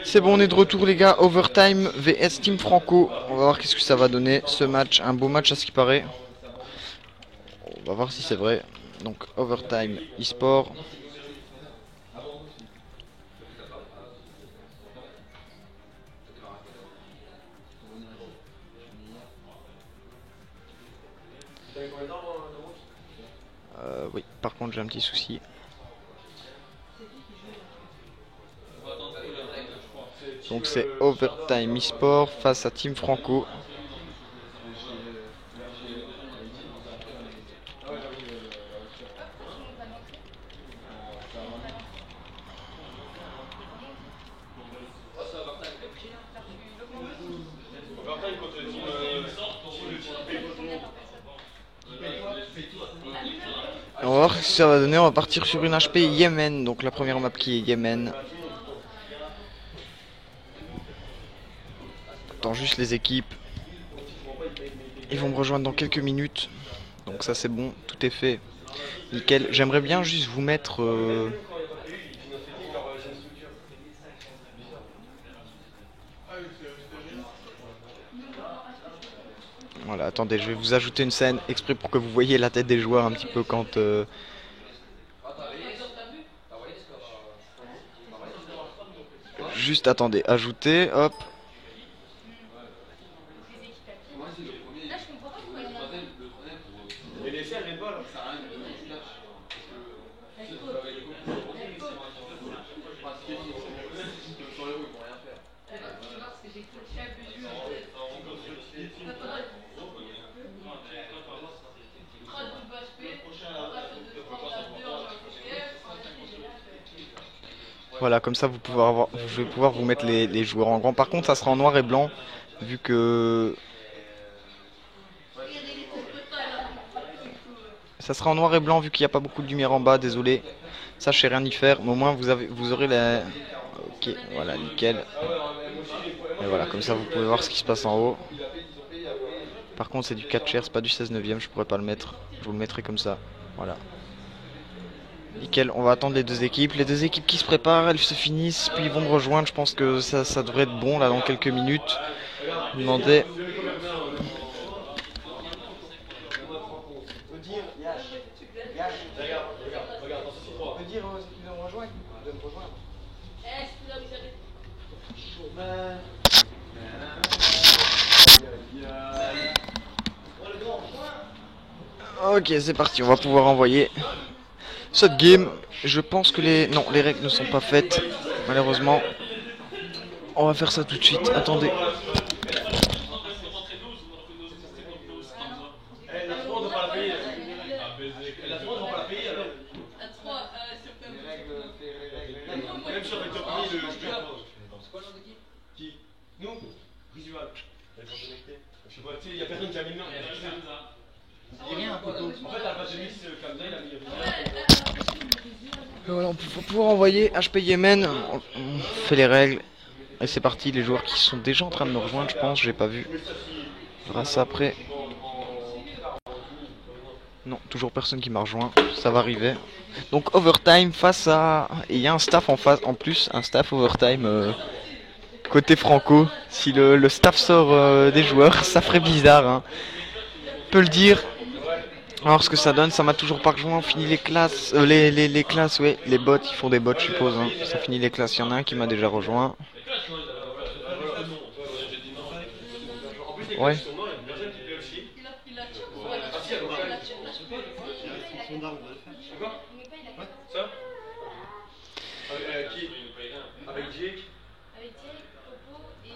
C'est bon, on est de retour les gars. Overtime vs Team Franco. On va voir qu'est-ce que ça va donner ce match. Un beau match à ce qui paraît. On va voir si c'est vrai. Donc Overtime e-sport. Oui, par contre j'ai un petit souci. Donc c'est Overtime e-sport face à Team Franco. On va voir ce que ça va donner. On va partir sur une HP Yémen. Donc la première map qui est Yémen. Attends juste les équipes. Ils vont me rejoindre dans quelques minutes. Donc ça c'est bon, tout est fait. Nickel. J'aimerais bien juste vous mettre... Voilà, attendez, je vais vous ajouter une scène exprès pour que vous voyez la tête des joueurs un petit peu quand... Juste attendez, ajouter, hop. Voilà, comme ça vous pouvez avoir, je vais pouvoir vous mettre les joueurs en grand. Par contre, ça sera en noir et blanc, vu que... Ça sera en noir et blanc, vu qu'il n'y a pas beaucoup de lumière en bas, désolé. Ça, je sais rien y faire, mais au moins vous aurez la... Ok, voilà, nickel. Et voilà, comme ça vous pouvez voir ce qui se passe en haut. Par contre, c'est du 4 tiers, c'est pas du 16/9, je pourrais pas le mettre. Je vous le mettrai comme ça, voilà. Nickel, on va attendre les deux équipes. Les deux équipes qui se préparent, elles se finissent, puis ils vont me rejoindre. Je pense que ça devrait être bon là dans quelques minutes. Je me demandais. Ok, c'est parti, on va pouvoir envoyer cette game. Je pense que les règles ne sont pas faites, malheureusement. On va faire ça tout de suite, attendez. Voilà, on va pouvoir envoyer HP Yémen. On fait les règles. Et c'est parti, les joueurs qui sont déjà en train de me rejoindre, je pense, j'ai pas vu. On verra ça après. Non, toujours personne qui m'a rejoint, ça va arriver. Donc overtime face à... Et il y a un staff en face, en plus, un staff overtime côté Franco. Si le staff sort des joueurs, ça ferait bizarre, hein. On peut le dire. Alors ce que ça donne, ça m'a toujours pas rejoint. On finit les classes, les classes, ouais, les bots, ils font des bots, je suppose, hein. Ça finit les classes, il y en a un qui m'a déjà rejoint. Ouais. Avec Jake, Popo et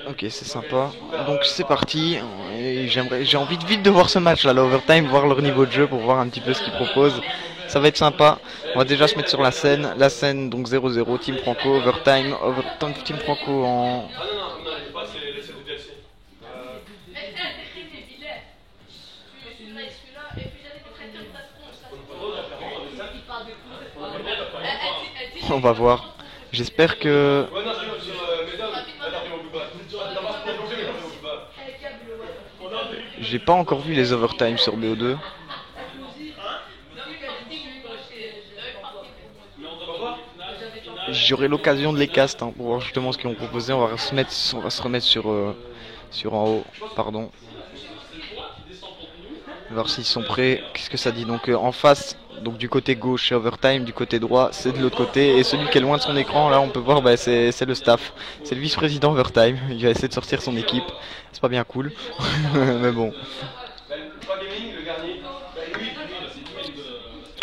Ok, c'est sympa. Donc c'est parti. Et j'ai envie de vite de voir ce match là, l'overtime, voir leur niveau de jeu pour voir un petit peu ce qu'ils proposent. Ça va être sympa. On va déjà se mettre sur la scène. La scène donc 0-0, Team Franco, overtime, Team Franco en... On va voir. J'espère que... J'ai pas encore vu les overtime sur BO2. J'aurai l'occasion de les cast hein, pour voir justement ce qu'ils vont proposer. On va se remettre sur en haut, pardon. Voir s'ils sont prêts. Qu'est-ce que ça dit? Donc en face, donc du côté gauche c'est overtime, du côté droit c'est de l'autre côté. Et celui qui est loin de son écran, là on peut voir, bah, c'est le staff. C'est le vice-président overtime. Il va essayer de sortir son équipe. C'est pas bien cool, mais bon.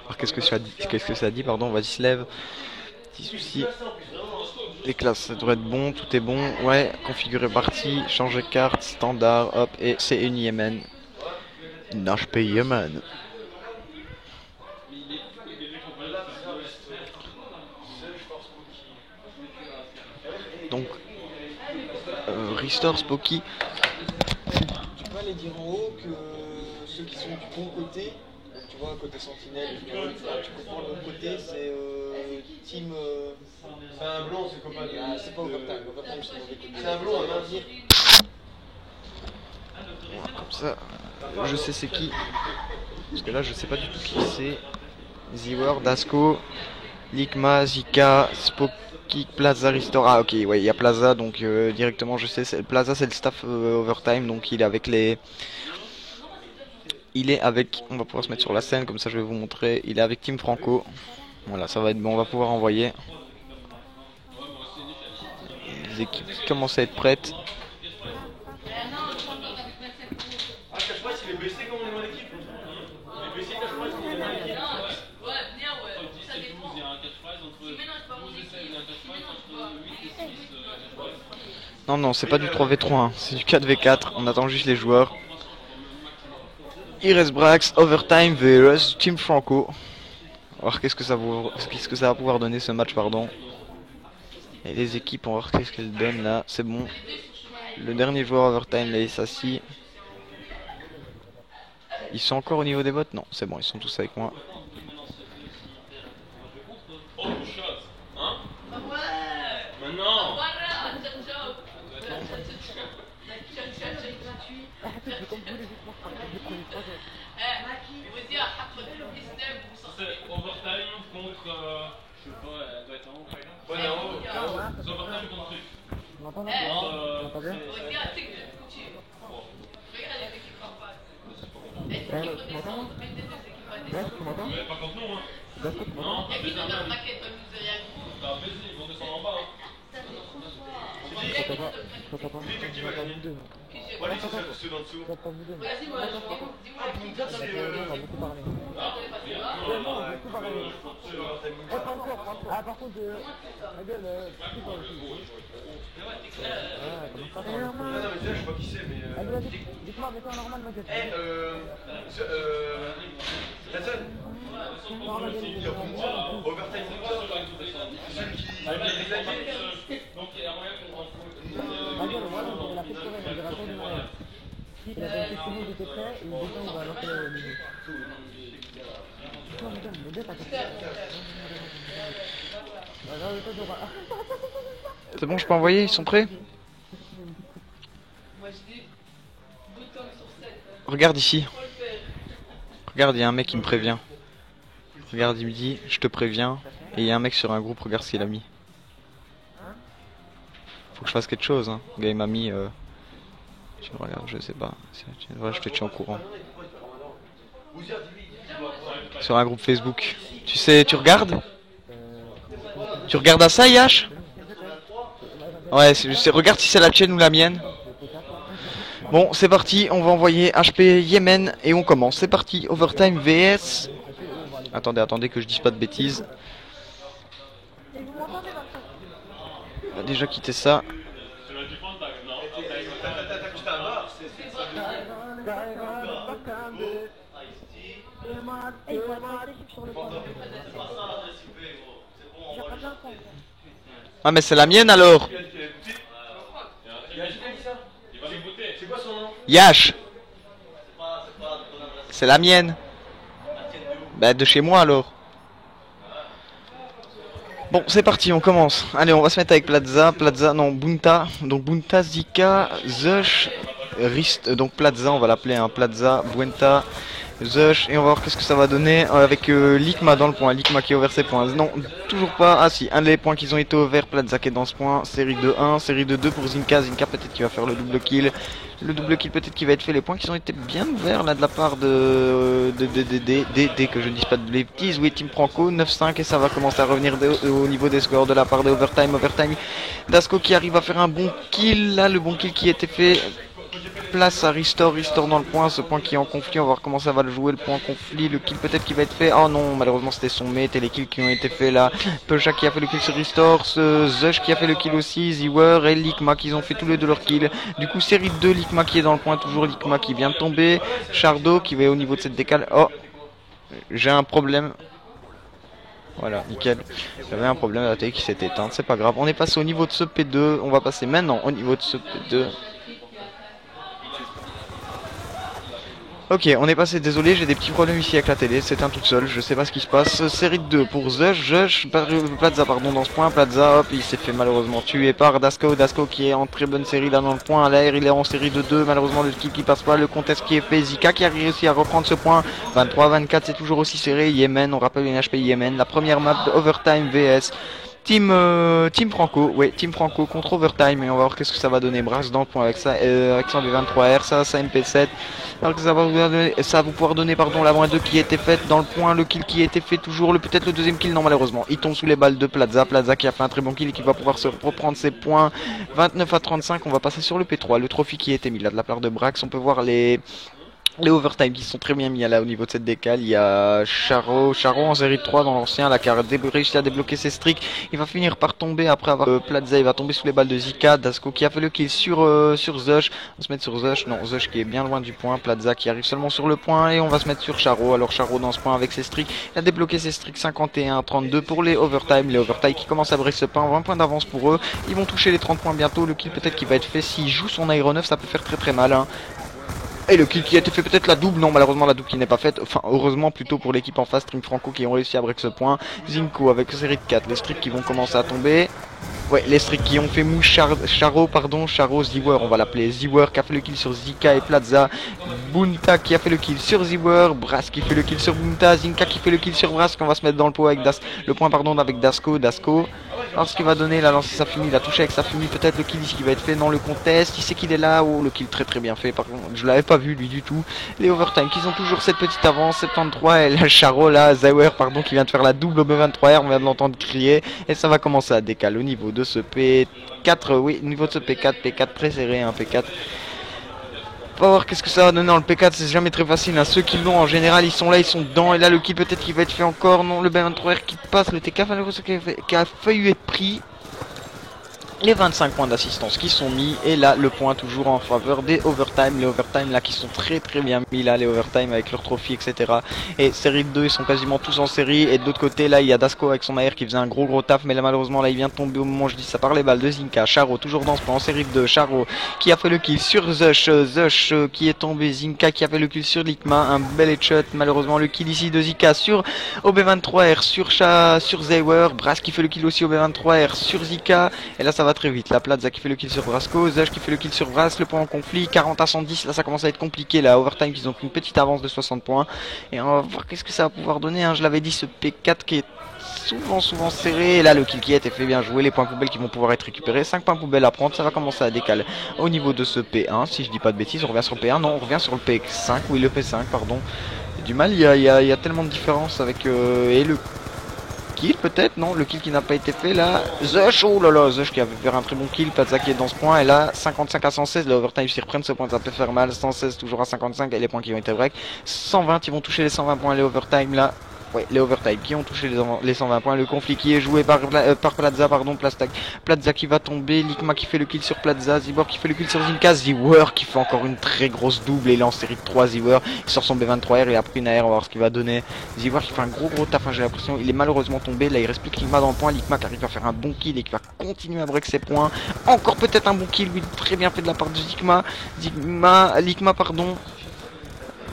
Alors qu'est-ce que ça dit? Pardon, vas-y se lève. Petit souci. Les classes, ça devrait être bon, tout est bon. Ouais, configurer partie, changer carte, standard, hop, et c'est une Yemen. Une HP Yemen. Donc, Restore Spooky. Tu peux aller dire en haut que ceux qui sont du bon côté, donc tu vois, côté sentinelle, tu comprends l'autre côté, c'est team. C'est un blond, c'est copain. Ah, c'est pas overtime, overtime c'est mauvais côté. C'est un blond, on va dire. Voilà, comme ça, je sais c'est qui. Parce que là, je sais pas du tout qui c'est. Z-Word, Dasco, Ligma, Zika, Spooky, Plaza, Restore. Ah, ok, ouais, il y a Plaza, donc directement, je sais. Plaza, c'est le staff overtime, donc il est avec les. Il est avec. On va pouvoir se mettre sur la scène, comme ça, je vais vous montrer. Il est avec Team Franco. Voilà, ça va être bon, on va pouvoir envoyer. Les équipes qui commencent à être prêtes. Non, non, c'est pas du 3v3, hein. C'est du 4v4. On attend juste les joueurs. Ires Brax, Overtime vs Team Franco. Alors qu'est-ce que ça va pouvoir donner ce match, pardon. Et les équipes, on va voir qu'est-ce qu'elles donnent là. C'est bon. Le dernier joueur Overtime, là, il s'assit. Ils sont encore au niveau des votes? Non, c'est bon, ils sont tous avec moi. Maintenant. C'est overtime contre. Je sais pas, elle doit être en haut. Ouais, en haut. C'est overtime contre truc. Mais pas contre nous, hein. Non, t'as baisé un peu. T'as baisé, ils vont descendre en bas. Voilà, c'est ceux d'en dessous. Ah, par contre, ma gueule, Non, mais déjà, je vois qui c'est, mais. dites-moi, mettez en normal, ma gueule. Jason, Overtime Victor, celui qui. Donc il y a moyen qu'on Ma gueule, voilà, on avait la fête foraine, on avait la tour du mariage. Il a fait tout le monde était prêt, et il descend, il va lancer le milieu. Non, mais le dé, t'as C'est bon, je peux envoyer? Ils sont prêts? Regarde ici. Regarde, il y a un mec qui me prévient. Regarde, il me dit, je te préviens. Et il y a un mec sur un groupe, regarde ce qu'il a mis. Faut que je fasse quelque chose, hein. Le gars il m'a mis... Tu regardes, je sais pas. Ouais, je te tiens au courant. Sur un groupe Facebook. Tu sais, tu regardes? Tu regardes à ça, Yash? Ouais, regarde si c'est la tienne ou la mienne. Bon, c'est parti, on va envoyer HP Yemen et on commence. C'est parti, Overtime VS. Attendez que je dise pas de bêtises. On va déjà quitter ça. Ah mais c'est la mienne alors. Yash. C'est la mienne. Bah de chez moi alors. Bon c'est parti, on commence. Allez, on va se mettre avec Plaza, non Bunta. Donc Bunta, Zika, Zush, donc Plaza, on va l'appeler un Plaza, Buenta, Zush, et on va voir qu'est-ce que ça va donner avec Likma dans le point. Likma qui a ouvert ses points. Non, toujours pas. Ah si, un des points qui ont été ouverts, Plaza qui est dans ce point. Série de 1, série de 2 pour Zinka. Zinka peut-être qui va faire le double kill. Le double kill peut-être qui va être fait. Les points qui ont été bien ouverts là de la part de que je ne dise pas de bêtises. Oui, Team Franco, 9-5 et ça va commencer à revenir au niveau des scores de la part de Overtime. Overtime, Dasco qui arrive à faire un bon kill. Là, le bon kill qui a été fait. Place à Restore dans le point, ce point qui est en conflit, on va voir comment ça va le jouer, le point en conflit, le kill peut-être qui va être fait, oh non, malheureusement c'était son mate et les kills qui ont été faits là, Peja qui a fait le kill sur Restore, Zush qui a fait le kill aussi, Ziwer et Likma qui ont fait tous les deux leur kill, du coup série 2, Likma qui est dans le point, toujours Likma qui vient de tomber, Chardo qui va au niveau de cette décale, oh, j'ai un problème. Voilà, nickel. J'avais un problème, la télé qui s'est éteinte, c'est pas grave, on est passé au niveau de ce P2, on va passer maintenant au niveau de ce P2. Ok, on est passé, désolé, j'ai des petits problèmes ici avec la télé, c'est un tout seul, je sais pas ce qui se passe. Série de 2 pour Zush, Plaza pardon dans ce point, Plaza, hop, il s'est fait malheureusement tuer par Dasco, Dasco qui est en très bonne série là dans le point, à l'air il est en série de 2, malheureusement le kill qui passe pas, le contest qui est fait, Zika qui a réussi à reprendre ce point, 23-24 c'est toujours aussi serré, Yémen, on rappelle une HP Yémen, la première map de Overtime VS. Team Franco, ouais, Team Franco contre Overtime, et on va voir qu'est-ce que ça va donner. Brass dans le point avec ça, avec son V23R, ça MP7. Alors que ça va vous pouvoir donner, pardon, la moins 2 qui a été faite dans le point, le kill qui a été fait toujours, peut-être le deuxième kill, non malheureusement. Il tombe sous les balles de Plaza, Plaza qui a fait un très bon kill et qui va pouvoir se reprendre ses points. 29-35, on va passer sur le P3, le trophy qui a été mis là de la part de Brax, on peut voir les overtime qui sont très bien mis là au niveau de cette décale. Il y a Charo en série de 3 dans l'ancien là qui a réussi à débloquer ses streaks. Il va finir par tomber après avoir Plaza, il va tomber sous les balles de Zika. Dasco qui a fait le kill sur Zush. On va se mettre sur Zush, non Zush qui est bien loin du point. Plaza qui arrive seulement sur le point et on va se mettre sur Charo. Alors Charo dans ce point avec ses streaks, il a débloqué ses streaks 51-32 pour les overtime. Les overtime qui commencent à briser ce pain, 20 points d'avance pour eux. Ils vont toucher les 30 points bientôt. Le kill peut-être qui va être fait s'il joue son aéronef, ça peut faire très mal hein. Et le kill qui a été fait, peut-être la double, non malheureusement la double qui n'est pas faite, enfin heureusement plutôt pour l'équipe en face, Team Franco qui ont réussi à break ce point, Zinko avec série de 4, les streaks qui vont commencer à tomber, ouais les streaks qui ont fait mou, Charo, Ziwer, on va l'appeler Ziwer qui a fait le kill sur Zika et Plaza, Bunta qui a fait le kill sur Ziwer, Brass qui fait le kill sur Bunta, Zinka qui fait le kill sur Brass, qu'on va se mettre dans le pot avec le point pardon avec Dasco, alors ce qu'il va donner, la lancé sa fumée, il a touché avec sa fumée, peut-être le kill ici qui va être fait dans le contest, il sait qu'il est là, oh le kill très bien fait, par contre je l'avais pas vu lui du tout, les overtime qui ont toujours cette petite avance, 73 et la Charo là, Ziwer pardon qui vient de faire la double au B23R, on vient de l'entendre crier, et ça va commencer à décaler au niveau de ce P4, oui, au niveau de ce P4 très serré, un P4. On va voir qu'est-ce que ça va donner dans le P4, c'est jamais très facile, hein. Ceux qui l'ont en général ils sont là, ils sont dedans, et là le kill peut-être qui va être fait encore, non le B23R qui passe, le TK qui a failli être pris. Les 25 points d'assistance qui sont mis, et là le point toujours en faveur des overtime, les overtime là qui sont très bien mis là, les overtime avec leur trophy etc. Et série de 2 ils sont quasiment tous en série, et de l'autre côté là il y a Dasco avec son AR qui faisait un gros taf, mais là malheureusement là il vient de tomber au moment où je dis ça par les balles de Zinka. Charo toujours dans ce point en série de 2, Charo qui a fait le kill sur Zush, qui est tombé, Zinka qui a fait le kill sur Likma, un bel headshot, malheureusement le kill ici de Zika sur OB23R, sur Ziwer, Brass qui fait le kill aussi OB23R sur Zika, et là ça va très vite, la Plaza qui fait le kill sur Brasco, Zush qui fait le kill sur Brass, le point en conflit, 40-110, là ça commence à être compliqué, là overtime qu'ils ont pris une petite avance de 60 points, et on va voir qu'est-ce que ça va pouvoir donner, hein. Je l'avais dit, ce P4 qui est souvent serré, et là le kill qui a été fait, bien joué, les points poubelles qui vont pouvoir être récupérés, 5 points poubelles à prendre, ça va commencer à décaler au niveau de ce P1, si je dis pas de bêtises, on revient sur le P1, non on revient sur le P5, oui le P5 pardon, du mal, il y a tellement de différence avec, et le kill peut-être, non, le kill qui n'a pas été fait là, Zush, oh là là, Zush qui avait fait un très bon kill, Plaza qui est dans ce point, et là 55 à 116, le overtime s'ils reprennent ce point ça peut faire mal, 116 toujours à 55 et les points qui ont été break, 120 ils vont toucher les 120 points les overtime là. Ouais, les overtime qui ont touché les 120 points, le conflit qui est joué par Plaza, pardon, Plaza qui va tomber, Likma qui fait le kill sur Plaza, Ziwer qui fait le kill sur Zinka, Ziwer qui fait encore une très grosse double, et il est en série de 3, Ziwer, il sort son B23R, il a pris une AR, on va voir ce qu'il va donner, Ziwer qui fait un gros taf, hein, j'ai l'impression, il est malheureusement tombé, là il reste plus que Likma dans le point, Likma qui arrive à faire un bon kill et qui va continuer à break ses points, encore peut-être un bon kill, oui, très bien fait de la part de Likma pardon.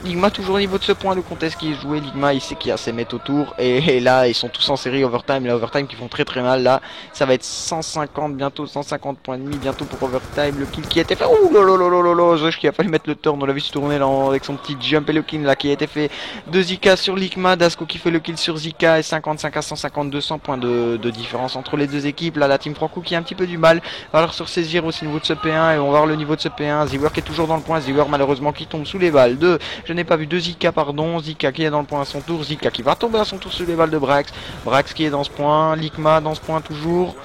Ligma toujours au niveau de ce point, le contest qui est joué, Ligma il sait qu'il y a ses maîtres autour et là ils sont tous en série overtime, la overtime qui font très mal là, ça va être 150 bientôt, 150 points et demi bientôt pour overtime, le kill qui a été fait, ouh lololololo, Zosh qui a fallu mettre le turn, on l'a vu se tourner là avec son petit jump et le kill là qui a été fait de Zika sur Ligma, Dasco qui fait le kill sur Zika et 55 à 150, 200 points de différence entre les deux équipes, là la team Franco qui a un petit peu du mal, va alors sur saisir aussi au niveau de ce P1 et on va voir le niveau de ce P1, Ziwer qui est toujours dans le point, Ziwer malheureusement qui tombe sous les balles de... Je n'ai pas vu de Zika, pardon. Zika qui est dans le point à son tour. Zika qui va tomber à son tour sur les balles de Brax. Brax qui est dans ce point. Ligma dans ce point toujours.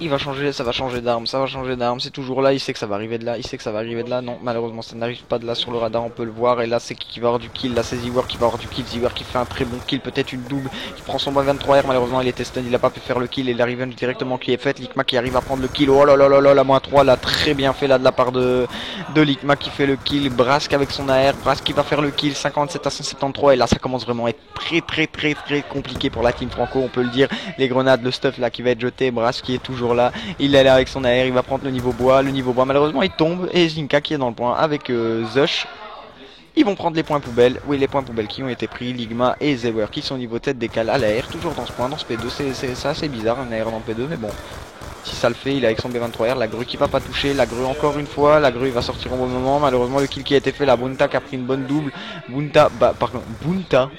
Il va changer, ça va changer d'arme, c'est toujours là, il sait que ça va arriver de là, non, malheureusement ça n'arrive pas de là sur le radar, on peut le voir, et là c'est qui va avoir du kill, là c'est Ziwer qui va avoir du kill, Ziwer qui fait un très bon kill, peut-être une double, qui prend son 23R, malheureusement il était stun, il a pas pu faire le kill, et la revenge directement qui est faite, Ligma qui arrive à prendre le kill, oh là là là là, la -3, là très bien fait là de la part de Ligma qui fait le kill, Brask avec son AR, Brask qui va faire le kill, 57 à 173, et là ça commence vraiment à être très compliqué pour la team Franco, on peut le dire, les grenades, le stuff là qui va être jeté, Brask qui est toujours là, il est là avec son AR, il va prendre le niveau bois malheureusement il tombe, et Zinka qui est dans le point avec Zush, ils vont prendre les points poubelles, oui les points poubelles qui ont été pris, Ligma et Zewer qui sont au niveau tête décale à l'AR, toujours dans ce point, dans ce P2, c'est assez bizarre un AR dans le P2 mais bon. Si ça le fait, il est avec son B23R, la grue qui va pas toucher, la grue encore une fois, la grue il va sortir au bon moment, malheureusement le kill qui a été fait, la Bunta qui a pris une bonne double, Bunta,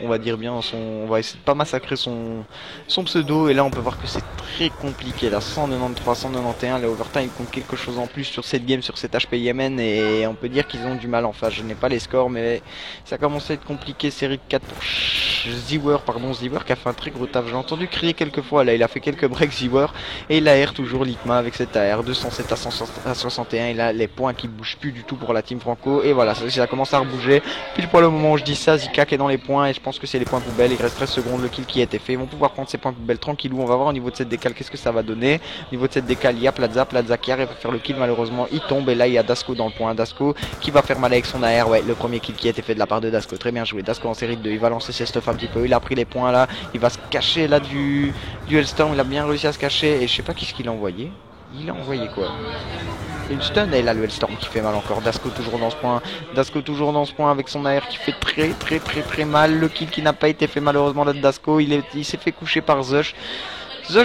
on va dire bien, on va essayer de pas massacrer son pseudo, et là on peut voir que c'est très compliqué, là 193, 191, les overtime comptent quelque chose en plus sur cette game, sur cet HP Yemen, et on peut dire qu'ils ont du mal en face, je n'ai pas les scores, mais ça commence à être compliqué, série de 4 pour Ziwer qui a fait un très gros taf, j'ai entendu crier quelques fois, là il a fait quelques breaks Ziwer, et l'AR toujours Ligma avec cette AR 207 à 61 et là les points qui bougent plus du tout pour la team Franco et voilà ça commence à rebouger puis pour le moment où je dis ça Zika qui est dans les points et je pense que c'est les points poubelles, il reste 13 secondes, le kill qui a été fait, ils vont pouvoir prendre ces points poubelles tranquillou, on va voir au niveau de cette décale qu'est-ce que ça va donner, au niveau de cette décale il y a Plaza qui arrive à faire le kill, malheureusement il tombe et là il y a Dasco dans le point, Dasco qui va faire mal avec son AR, ouais le premier kill qui a été fait de la part de Dasco, très bien joué, Dasco en série de 2, il va lancer ses stuff un petit peu, il a pris les points là, il va se cacher là du Hellstorm, il a bien réussi à se cacher et je sais pas qu'est-ce qu'il a envoyé. Il a envoyé quoi? Une stun et là le Hellstorm qui fait mal encore, Dasco toujours dans ce point, avec son AR qui fait très mal, le kill qui n'a pas été fait malheureusement là de Dasco, il s'est fait coucher par Zush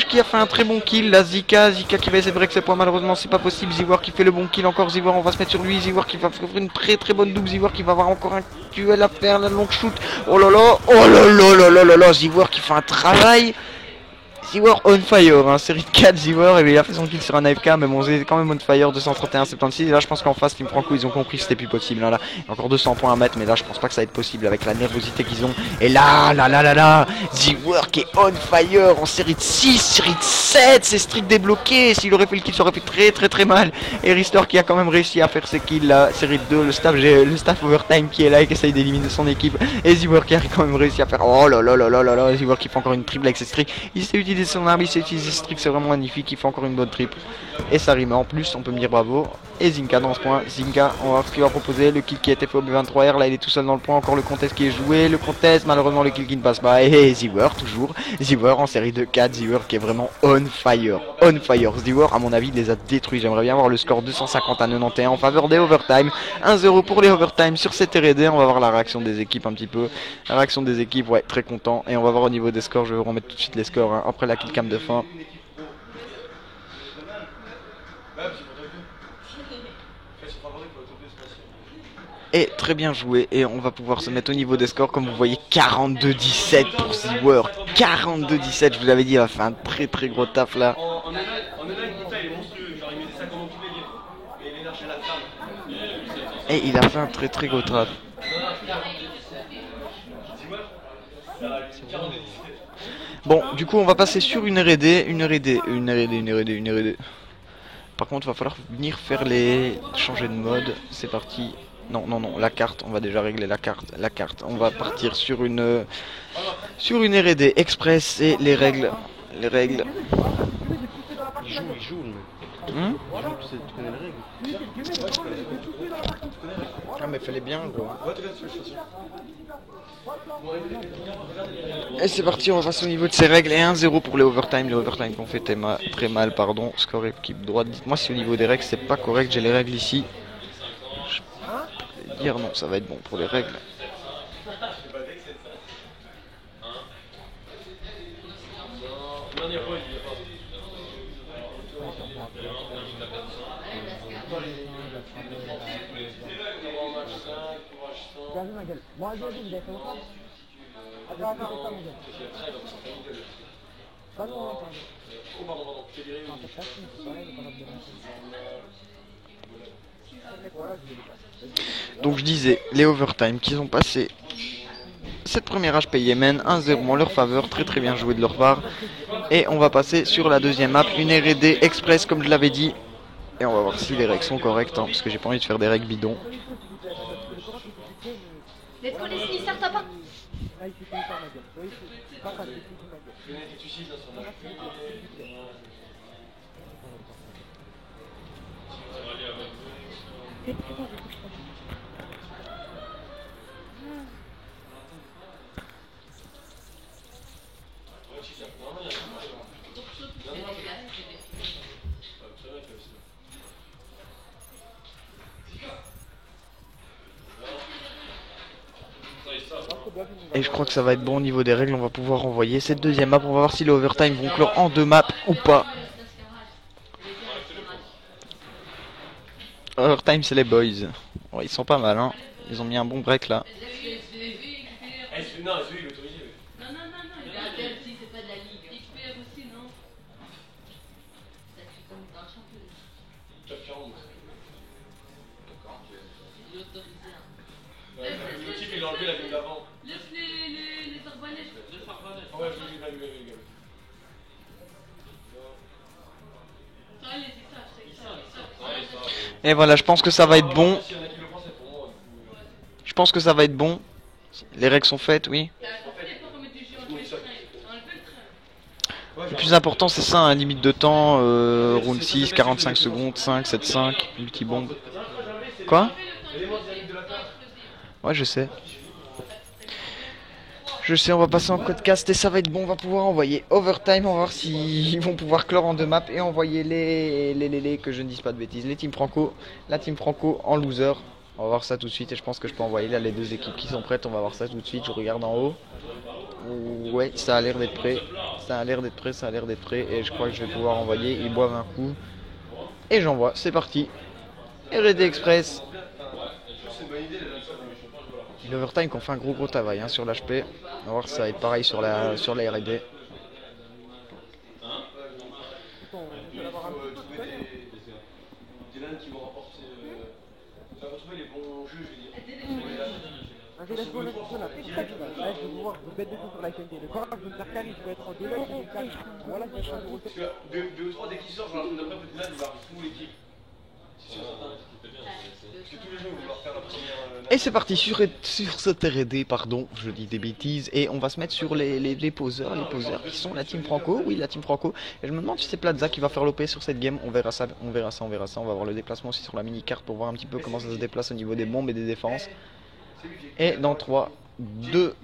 qui a fait un très bon kill, la Zika qui va essayer de break ce point, malheureusement c'est pas possible, Ziwer qui fait le bon kill, encore Ziwer, on va se mettre sur lui, Ziwer qui va faire une très bonne double, Ziwer qui va avoir encore un duel à faire, la long shoot, oh là là, Ziwer qui fait un travail. Ziwer on fire, hein, série de 4 Ziwer, et il a fait son kill sur un AFK, mais bon, c'est quand même on fire, 231-76, et là je pense qu'en face, Team Franco, ils ont compris que c'était plus possible, hein, là, il y a encore 200 points à mettre, mais là je pense pas que ça va être possible avec la nervosité qu'ils ont, et là, Ziwer qui est on fire, en série de 6, série de 7, c'est strict débloqué, s'il aurait fait le kill, ça aurait fait très mal, et Ristor qui a quand même réussi à faire ses kills, là, série de 2, le staff overtime qui est là et qui essaye d'éliminer son équipe, et Ziwer qui a quand même réussi à faire, oh là là, Ziwer qui fait encore une triple avec ses tricks, il s'est utilisé son arme, il s'est utilisé ce trick, c'est vraiment magnifique, il fait encore une bonne triple et ça rime en plus, on peut me dire bravo. Et Zinka dans ce point, Zinka on va voir ce qu'il va proposer, le kill qui a été fait au B23R, là il est tout seul dans le point, encore le contest qui est joué, le contest, malheureusement le kill qui ne passe pas, et Ziwer toujours, Ziwer en série de 4, Ziwer qui est vraiment on fire, Ziwer à mon avis il les a détruits, j'aimerais bien voir le score 250 à 91 en faveur des overtime, 1-0 pour les overtime sur cette R&D, on va voir la réaction des équipes un petit peu, la réaction des équipes, ouais très content, et on va voir au niveau des scores, je vais vous remettre tout de suite les scores, hein, après la killcam de fin. Et très bien joué, et on va pouvoir se mettre au niveau des scores, comme vous voyez 42-17 pour Ziwer, 42-17, je vous avais dit, il a fait un très gros taf là. Et il a fait un très gros taf. Bon, du coup on va passer sur une R&D. Par contre il va falloir venir faire changer de mode, c'est parti. Non, la carte, on va déjà régler la carte. On va partir sur une R&D express et les règles. Il joue. Tu connais les règles. Ah mais fallait bien gros. Et c'est parti, on va passer au niveau de ces règles et 1-0 pour les overtime qu'on fait très mal, pardon. Score équipe droite, dites-moi si au niveau des règles c'est pas correct, j'ai les règles ici. dire non, ça va être bon pour les règles. T'as vu ma gueule? Bon, vas-y, vous avez fait longtemps? Attends, ça, mon gueule. Pas non, pardon. Non, c'est pas si, c'est pareil, il est pas capable de rentrer. Donc je disais, les overtime qu'ils ont passé cette première HP Yémen, 1-0 en leur faveur, très très bien joué de leur part. Et on va passer sur la deuxième map, une R&D express comme je l'avais dit. Et on va voir si les règles sont correctes, parce que j'ai pas envie de faire des règles bidons. Let's go les Sinisters, t'as pas? Là, il fait comme ça, ma gueule. Oui, c'est pas grave, c'est tout, ma gueule. Et je crois que ça va être bon au niveau des règles, on va pouvoir envoyer cette deuxième map. On va voir si les overtime vont clore en 2 maps ou pas. Overtime c'est les boys. Oh, ils sont pas mal hein. Ils ont mis un bon break là. Non, celui il est autorisé. Non, il est interdit, c'est pas de la ligue. XPR aussi, non? Ça fait comme dans un championnat. Il est autorisé, hein. Le type il a enlevé la ligne d'avant. Laisse les arbalètes. Ouais, je l'ai vu. Ça, les ça. Et voilà, je pense que ça va être bon. Je pense que ça va être bon. Les règles sont faites, oui. Le plus important c'est ça, hein, limite de temps, round 6, 45 secondes, 5, 7, 5, multi-bombe. Quoi? Ouais je sais. Je sais, on va passer en codecast et ça va être bon, on va pouvoir envoyer overtime, on va voir s'ils vont pouvoir clore en 2 maps et envoyer les que je ne dise pas de bêtises, les teams franco, la team franco en loser. On va voir ça tout de suite et je pense que je peux envoyer là les 2 équipes qui sont prêtes, on va voir ça tout de suite, je regarde en haut. Ouais, ça a l'air d'être prêt, ça a l'air d'être prêt et je crois que je vais pouvoir envoyer, ils boivent un coup. Et j'envoie, c'est parti. R&D Express. L'overtime qu'on fait un gros travail hein, sur l'HP. On va voir si ça va être pareil sur la R&D. Vas-y, laisse-moi là. Là, je vais vous voir, je vais mettre des choses sur la chaîne. Le corps, je vais me faire carré, je vais être en 2 là, je vais me faire. Voilà, c'est ça. Parce que 2 ou 3 dès qu'il sort, genre d'après peut-être là, il va tout l'équipe. C'est sûr, certain. Parce que tous les jeux vont vouloir faire la première. Et c'est parti sur cette R&D, pardon, je dis des bêtises. Et on va se mettre sur les poseurs qui sont la team franco. Oui, la team franco. Et je me demande si c'est Plaza qui va faire l'OP sur cette game. On verra ça. On va voir le déplacement aussi sur la mini-carte pour voir un petit peu comment ça se déplace au niveau des bombes et des défenses. Et dans 3, 2,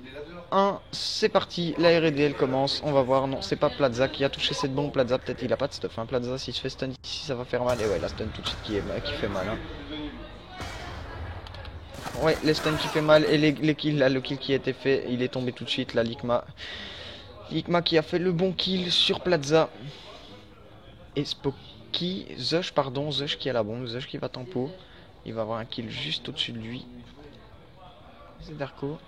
1, c'est parti. La R&D elle commence. On va voir. Non, c'est pas Plaza qui a touché cette bombe. Plaza, peut-être il a pas de stuff. Hein. Plaza, s'il se fait stun ici, ça va faire mal. Et ouais, la stun tout de suite qui fait mal. Hein. Ouais, les stuns qui fait mal et les kills, là, le kill qui a été fait, il est tombé tout de suite, là, Ligma qui a fait le bon kill sur Plaza. Et Spocky, Zush qui a la bombe, Zush qui va tempo. Il va avoir un kill juste au-dessus de lui. C'est Darko.